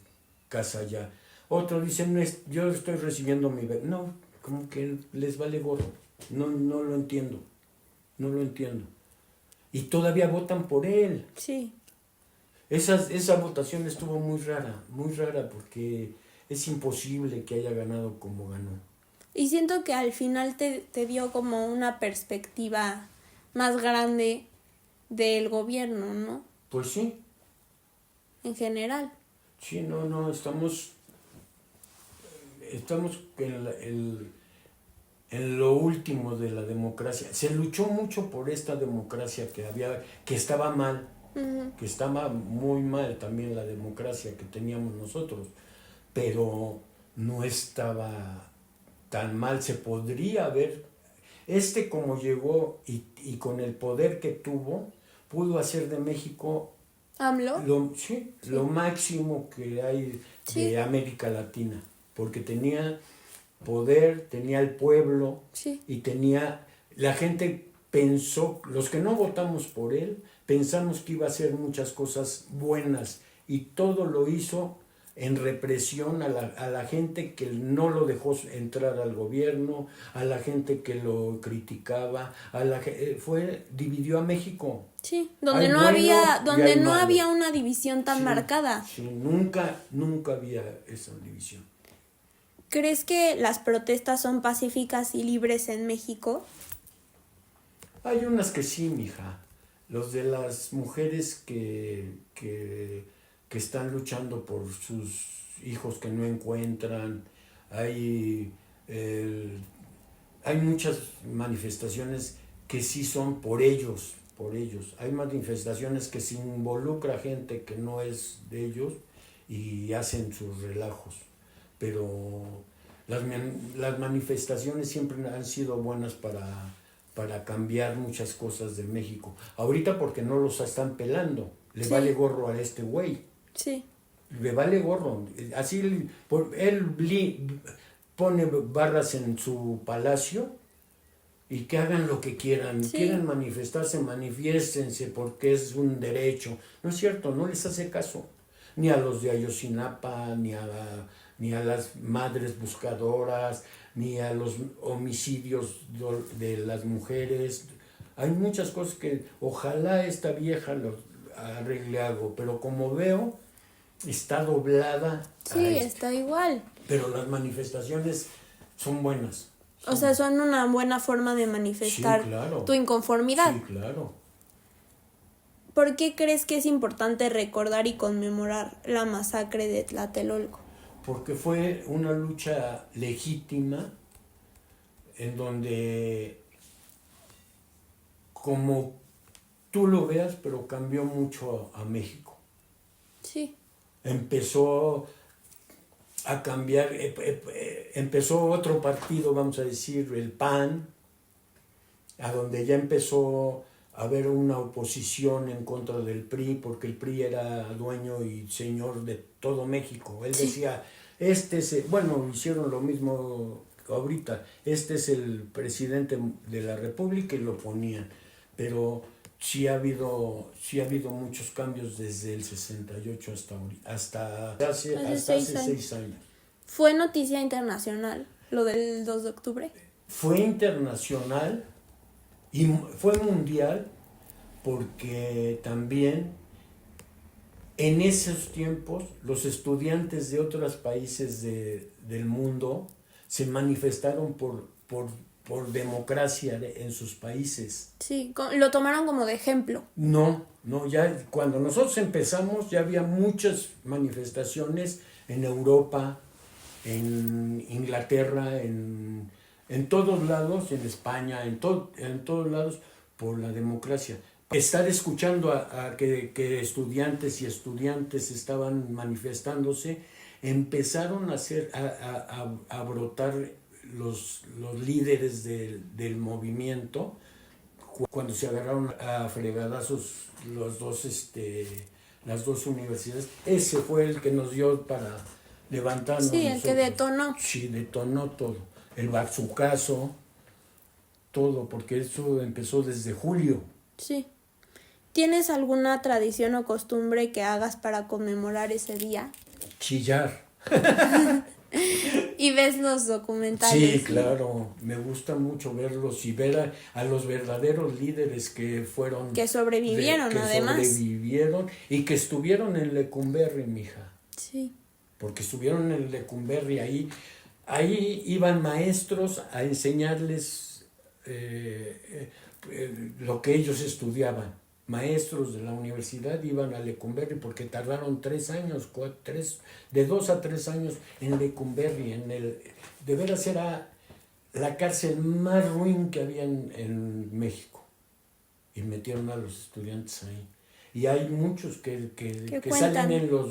casa allá. Otros dicen, "No yo estoy recibiendo mi... No, como que les vale gorro. No, no lo entiendo, no lo entiendo. Y todavía votan por él. Sí. Esa votación estuvo muy rara, porque es imposible que haya ganado como ganó. Y siento que al final te dio como una perspectiva más grande del gobierno, ¿no? Pues sí, En general. sí, no, estamos en lo último de la democracia. Se luchó mucho por esta democracia que estaba mal, Ujú. que estaba muy mal también la democracia que teníamos nosotros, pero no estaba tan mal. Se podría haber, como llegó y con el poder que tuvo, pudo hacer de México ¿AMLO? lo máximo que hay Sí. de América Latina, porque tenía poder, tenía el pueblo Sí. y la gente pensó, los que no votamos por él, pensamos que iba a hacer muchas cosas buenas y todo lo hizo en represión a la gente que no lo dejó entrar al gobierno, a la gente que lo criticaba, dividió a México. Sí, donde Hay no bueno había, y donde hay no malo. había una división tan Sí, marcada. sí, nunca había esa división. ¿Crees que las protestas son pacíficas y libres en México? Hay unas que sí, mija. Los de las mujeres que están luchando por sus hijos que no encuentran. Hay, hay muchas manifestaciones que sí son por ellos, por ellos. Hay manifestaciones que se involucra gente que no es de ellos y hacen sus relajos. Pero las manifestaciones siempre han sido buenas para cambiar muchas cosas de México. Ahorita porque no los están pelando. Le Sí. vale gorro a este güey. Sí. Le vale gorro. Así él pone barras en su palacio y que hagan lo que quieran. Sí. Quieren manifestarse, manifiéstense porque es un derecho. No es cierto, no les hace caso. Ni a los de Ayotzinapa, ni a las madres buscadoras, ni a los homicidios de las mujeres. Hay muchas cosas que ojalá esta vieja lo arregle algo, pero como veo, está doblada. Sí, está igual. Pero las manifestaciones son buenas. O sea, son una buena forma de manifestar Sí, claro. tu inconformidad. Sí, claro. ¿Por qué crees que es importante recordar y conmemorar la masacre de Tlatelolco? Porque fue una lucha legítima en donde, como tú lo veas, pero cambió mucho a México. Sí. Empezó a cambiar, empezó otro partido, vamos a decir, el PAN, a donde ya empezó a haber una oposición en contra del PRI, porque el PRI era dueño y señor de todo México. Él decía, bueno, hicieron lo mismo ahorita, este es el presidente de la República y lo ponían, pero sí ha habido muchos cambios desde el 68 hasta hace Hace 6 años. Fue noticia internacional lo del 2 de octubre. Fue internacional y fue mundial porque también en esos tiempos los estudiantes de otros países del mundo se manifestaron por democracia en sus países. Sí, lo tomaron como de ejemplo. No, ya cuando nosotros empezamos ya había muchas manifestaciones en Europa, en Inglaterra, en todos lados, en España, en todos lados, por la democracia. Estar escuchando a que estudiantes y estudiantes estaban manifestándose, empezaron a brotar los líderes del movimiento, cuando se agarraron a fregadazos las dos universidades. Ese fue el que nos dio para levantarnos. Sí, el que detonó. Sí, detonó todo. El bazucazo, todo, porque eso empezó desde julio. Sí. ¿Tienes alguna tradición o costumbre que hagas para conmemorar ese día? Chillar. ¿Y ves los documentales? Sí, claro, me gusta mucho verlos y ver a los verdaderos líderes que fueron... Que sobrevivieron, además. Que sobrevivieron y que estuvieron en Lecumberri, mija. Sí. Porque estuvieron en Lecumberri, ahí iban maestros a enseñarles lo que ellos estudiaban. Maestros de la universidad iban a Lecumberri porque tardaron 3 años, de 2 a 3 años en Lecumberri. De veras era la cárcel más ruin que había en México. Y metieron a los estudiantes ahí. Y hay muchos que salen en los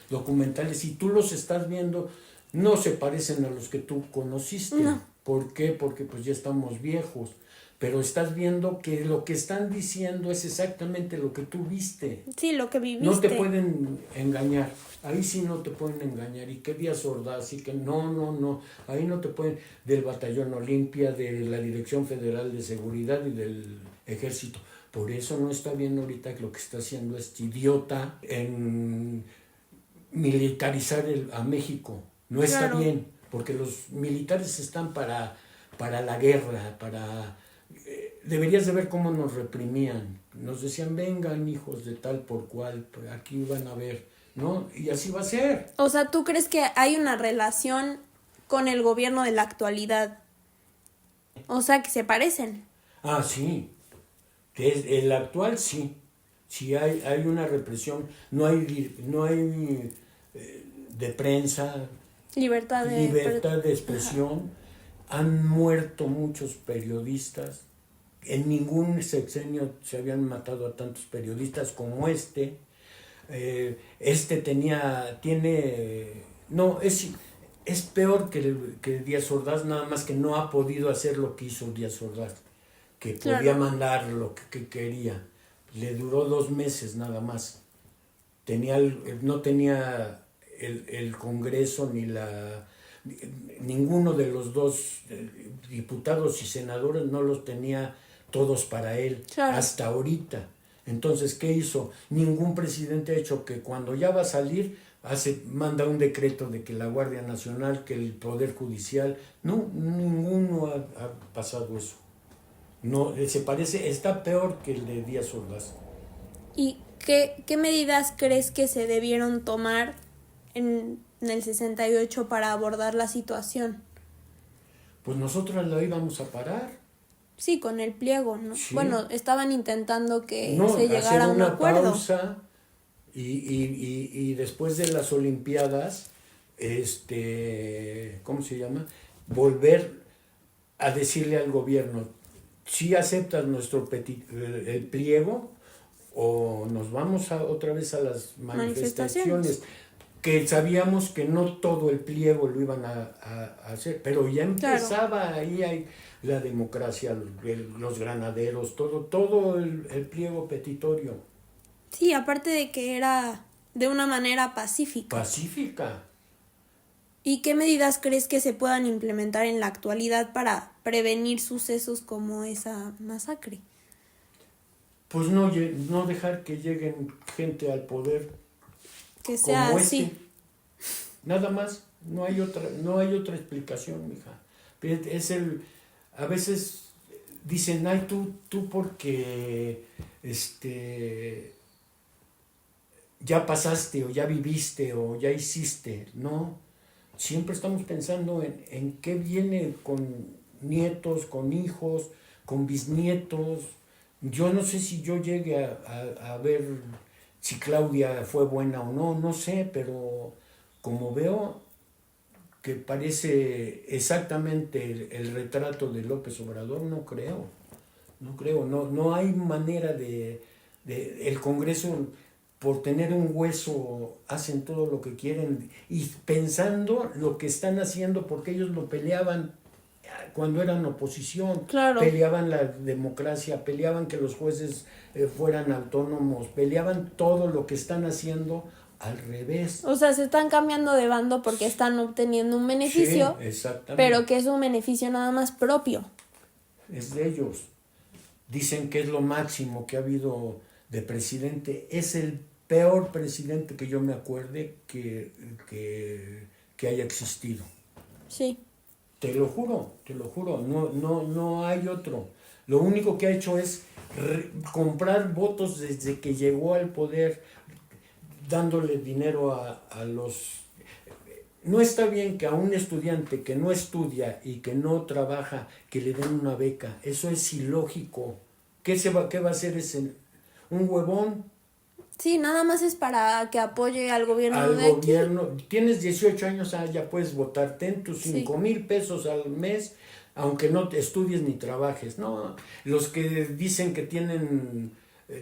documentales y tú los estás viendo, no se parecen a los que tú conociste. No. ¿Por qué? Porque pues ya estamos viejos. Pero estás viendo que lo que están diciendo es exactamente lo que tú viste. Sí, lo que viviste. No te pueden engañar. Ahí sí no te pueden engañar. Y qué Díaz Ordaz, y que no. Ahí no te pueden, del Batallón Olimpia, de la Dirección Federal de Seguridad y del Ejército. Por eso no está bien ahorita que lo que está haciendo este idiota en militarizar a México. No está bien, porque los militares están para la guerra, deberías de ver cómo nos reprimían. Nos decían, vengan hijos de tal por cual, aquí van a ver, ¿no? Y así va a ser. O sea, ¿tú crees que hay una relación con el gobierno de la actualidad? O sea, que se parecen. Ah, sí. El actual sí. Sí hay una represión. No hay de prensa. Libertad de expresión. Ajá. Han muerto muchos periodistas. En ningún sexenio se habían matado a tantos periodistas como este. Es peor que Díaz Ordaz, nada más que no ha podido hacer lo que hizo Díaz Ordaz, que podía mandar lo que quería. Le duró 2 meses nada más. No tenía el Congreso ninguno de los 2 diputados y senadores no los tenía todos para él, hasta ahorita. Entonces, ¿qué hizo? Ningún presidente ha hecho que cuando ya va a salir, manda un decreto de que la Guardia Nacional, que el Poder Judicial, no, ninguno ha pasado eso. No, está peor que el de Díaz Ordaz. ¿Y qué medidas crees que se debieron tomar en el 68 para abordar la situación? Pues nosotros la íbamos a parar. Sí, con el pliego, ¿no? Sí. Bueno, estaban intentando que se llegara a un acuerdo. Pausa y después de las Olimpiadas, ¿cómo se llama? Volver a decirle al gobierno, si aceptas el pliego o nos vamos otra vez a las manifestaciones. Que sabíamos que no todo el pliego lo iban a hacer, pero ya empezaba ahí la democracia, los granaderos, todo el pliego petitorio. Sí, aparte de que era de una manera pacífica. Pacífica. ¿Y qué medidas crees que se puedan implementar en la actualidad para prevenir sucesos como esa masacre? pues no dejar que lleguen gente al poder Que sea como así. Nada más, no hay otra explicación, mija. A veces dicen, ay, tú porque ya pasaste o ya viviste o ya hiciste. No, siempre estamos pensando en qué viene con nietos, con hijos, con bisnietos. Yo no sé si yo llegue a ver si Claudia fue buena o no, no sé, pero como veo que parece exactamente el retrato de López Obrador, no hay manera el Congreso, por tener un hueso, hacen todo lo que quieren y pensando lo que están haciendo, porque ellos lo peleaban cuando eran oposición, Claro. peleaban la democracia, peleaban que los jueces fueran autónomos, peleaban todo lo que están haciendo al revés. O sea, se están cambiando de bando porque están obteniendo un beneficio, Sí, exactamente. pero que es un beneficio nada más propio. Es de ellos. Dicen que es lo máximo que ha habido de presidente. Es el peor presidente que yo me acuerde que haya existido. Sí. Te lo juro, no hay otro. Lo único que ha hecho es comprar votos desde que llegó al poder, dándole dinero a los... No está bien que a un estudiante que no estudia y que no trabaja, que le den una beca. Eso es ilógico. ¿Qué va a hacer ese? ¿Un huevón? Sí, nada más es para que apoye al gobierno Al de gobierno. aquí. Tienes 18 años, ya puedes votar. Ten tus 5,000 pesos al mes, aunque no te estudies ni trabajes. No, los que dicen que tienen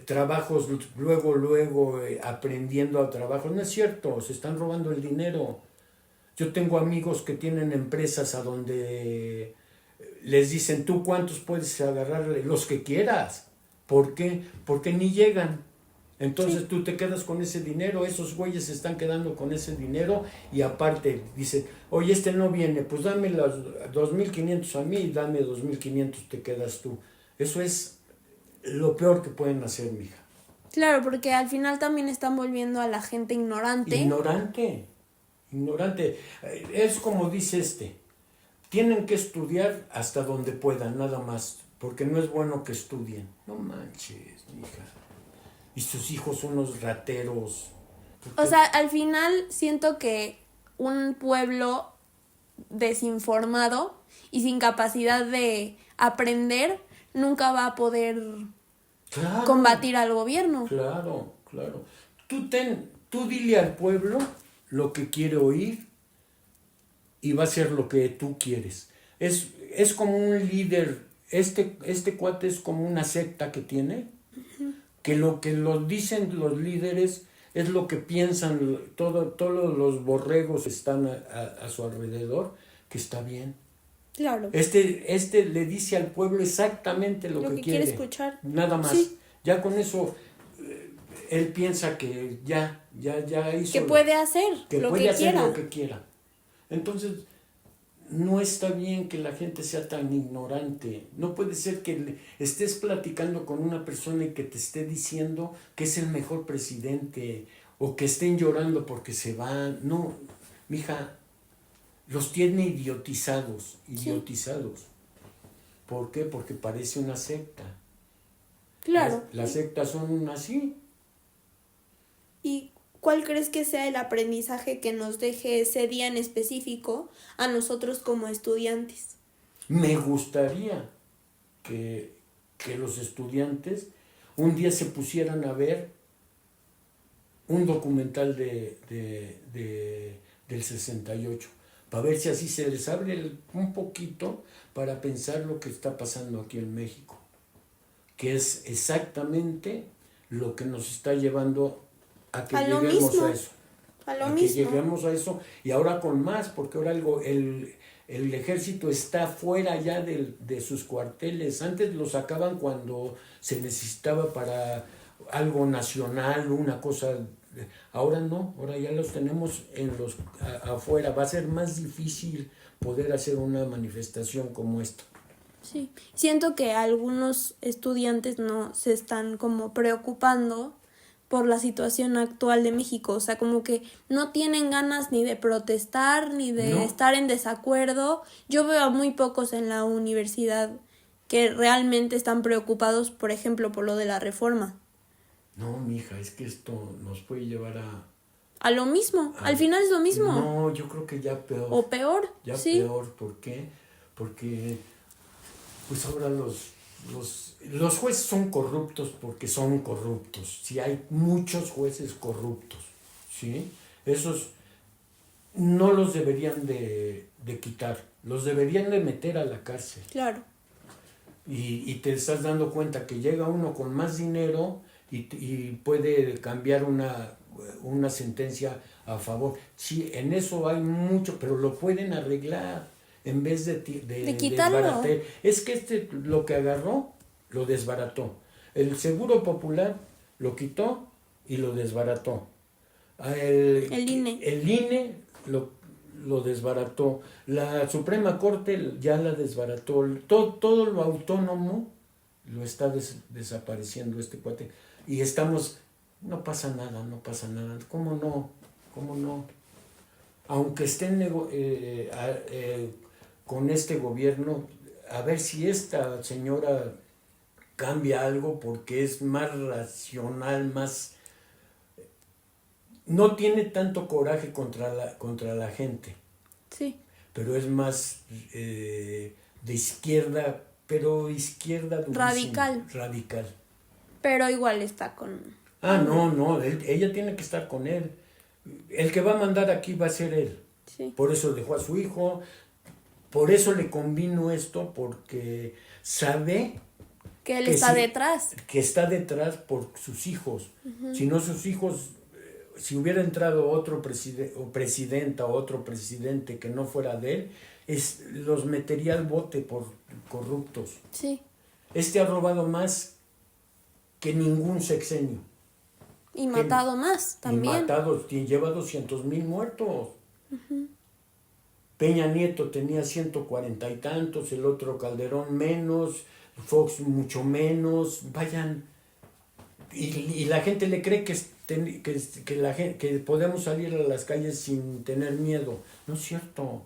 trabajos luego aprendiendo a trabajo, no es cierto, se están robando el dinero. Yo tengo amigos que tienen empresas a donde les dicen, tú cuántos puedes agarrarle, los que quieras. ¿Por qué? Porque ni llegan. Entonces tú te quedas con ese dinero, esos güeyes se están quedando con ese dinero y aparte dice, oye, no viene, pues dame los 2,500 a mí y dame 2,500, te quedas tú. Eso es lo peor que pueden hacer, mija. Claro, porque al final también están volviendo a la gente ignorante. Ignorante. Es como dice tienen que estudiar hasta donde puedan, nada más, porque no es bueno que estudien. No manches, mija. Y sus hijos son unos rateros. O sea, al final siento que un pueblo desinformado y sin capacidad de aprender nunca va a poder combatir al gobierno. Claro. Tú dile al pueblo lo que quiere oír y va a ser lo que tú quieres. Es como un líder, este cuate es como una secta que tiene, que lo que lo dicen los líderes es lo que piensan, todos los borregos están a su alrededor, que está bien. Claro. Este le dice al pueblo exactamente lo que quiere escuchar. Nada más. Sí. Ya con eso él piensa que ya hizo. Que puede hacer lo que quiera. Entonces, no está bien que la gente sea tan ignorante. No puede ser que estés platicando con una persona y que te esté diciendo que es el mejor presidente o que estén llorando porque se van. No, mija, los tiene idiotizados. Sí. ¿Por qué? Porque parece una secta. Claro. Las sectas son así. ¿Y cuál crees que sea el aprendizaje que nos deje ese día en específico a nosotros como estudiantes? Me gustaría que los estudiantes un día se pusieran a ver un documental del 68, para ver si así se les abre un poquito para pensar lo que está pasando aquí en México, que es exactamente lo que nos está llevando a que lleguemos a eso. Que lleguemos a eso, y ahora con más, porque ahora el ejército está fuera ya de sus cuarteles. Antes lo sacaban cuando se necesitaba para algo nacional, una cosa. Ahora no, ahora ya los tenemos afuera. Va a ser más difícil poder hacer una manifestación como esta. Sí, siento que algunos estudiantes no se están como preocupando por la situación actual de México, o sea, como que no tienen ganas ni de protestar ni de No, estar en desacuerdo. Yo veo a muy pocos en la universidad que realmente están preocupados, por ejemplo, por lo de la reforma. no, mija, es que esto nos puede llevar A lo mismo, a... al final es lo mismo, No, yo creo que ya peor. o peor, Ya sí, peor, ¿por qué? Porque pues ahora los jueces son corruptos porque son corruptos. Si hay muchos jueces corruptos, ¿sí? Esos no los deberían de quitar, los deberían de meter a la cárcel. claro. Y te estás dando cuenta que llega uno con más dinero y puede cambiar una sentencia a favor. Sí, en eso hay mucho, pero lo pueden arreglar en vez de Quitarlo. desbaratar. Es que lo que agarró, lo desbarató. El Seguro Popular lo quitó y lo desbarató. El INE. El INE lo desbarató. La Suprema Corte ya la desbarató. Todo lo autónomo lo está desapareciendo este cuate. Y no pasa nada, no pasa nada. ¿Cómo no? ¿Cómo no? Aunque estén con este gobierno, a ver si esta señora cambia algo porque es más racional, más... No tiene tanto coraje contra la gente, Sí, pero es más de izquierda, pero izquierda durísima, radical, radical. pero igual está con... No, ella tiene que estar con él. El que va a mandar aquí va a ser él. Sí, Por eso dejó a su hijo, por eso le convino esto, porque sabe que él que está sí, detrás. que está detrás por sus hijos. Si no sus hijos, si hubiera entrado otro presidenta o otro presidente que no fuera de él, los metería al bote por corruptos. Sí, Este ha robado más que ningún sexenio. y matado más Y también. matados, lleva 200,000 muertos. Peña Nieto tenía 140 y tantos, el otro Calderón menos, Fox mucho menos, vayan. Y la gente le cree que podemos salir a las calles sin tener miedo. No es cierto.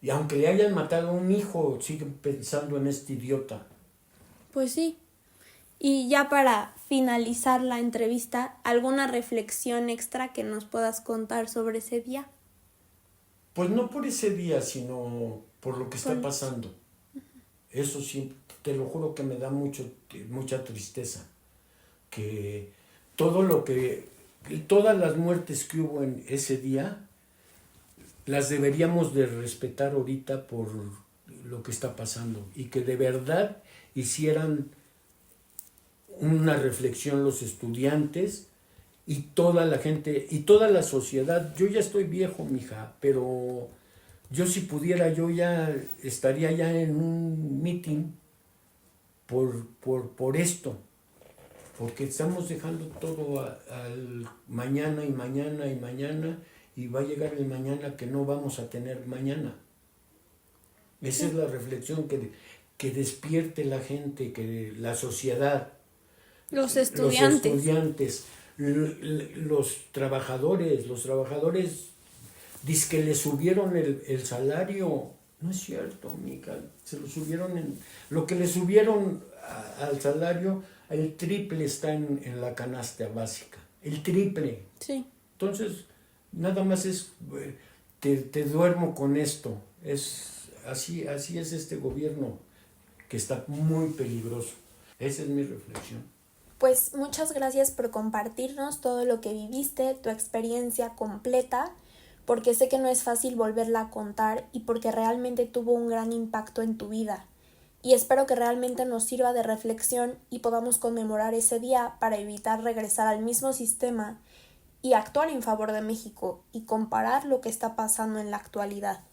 Y aunque le hayan matado a un hijo, siguen pensando en este idiota. Pues sí. Y ya para finalizar la entrevista, ¿alguna reflexión extra que nos puedas contar sobre ese día? Pues no por ese día, sino por lo que está pasando. Eso sí, te lo juro que me da mucha tristeza. Que todas las muertes que hubo en ese día, las deberíamos de respetar ahorita por lo que está pasando. Y que de verdad hicieran una reflexión los estudiantes y toda la gente y toda la sociedad. Yo ya estoy viejo, mija, pero yo si pudiera, yo ya estaría ya en un meeting por esto, porque estamos dejando todo al mañana y mañana y mañana, y va a llegar el mañana que no vamos a tener mañana. Esa es la reflexión que despierte la gente, que la sociedad, Los estudiantes. Los trabajadores, dizque le subieron el salario. No es cierto, mica, se lo subieron lo que le subieron al salario, el triple está en la canasta básica, el triple. Sí. Entonces, nada más te duermo con esto. Así es este gobierno, que está muy peligroso. Esa es mi reflexión. Pues muchas gracias por compartirnos todo lo que viviste, tu experiencia completa, porque sé que no es fácil volverla a contar y porque realmente tuvo un gran impacto en tu vida. Y espero que realmente nos sirva de reflexión y podamos conmemorar ese día para evitar regresar al mismo sistema y actuar en favor de México y comparar lo que está pasando en la actualidad.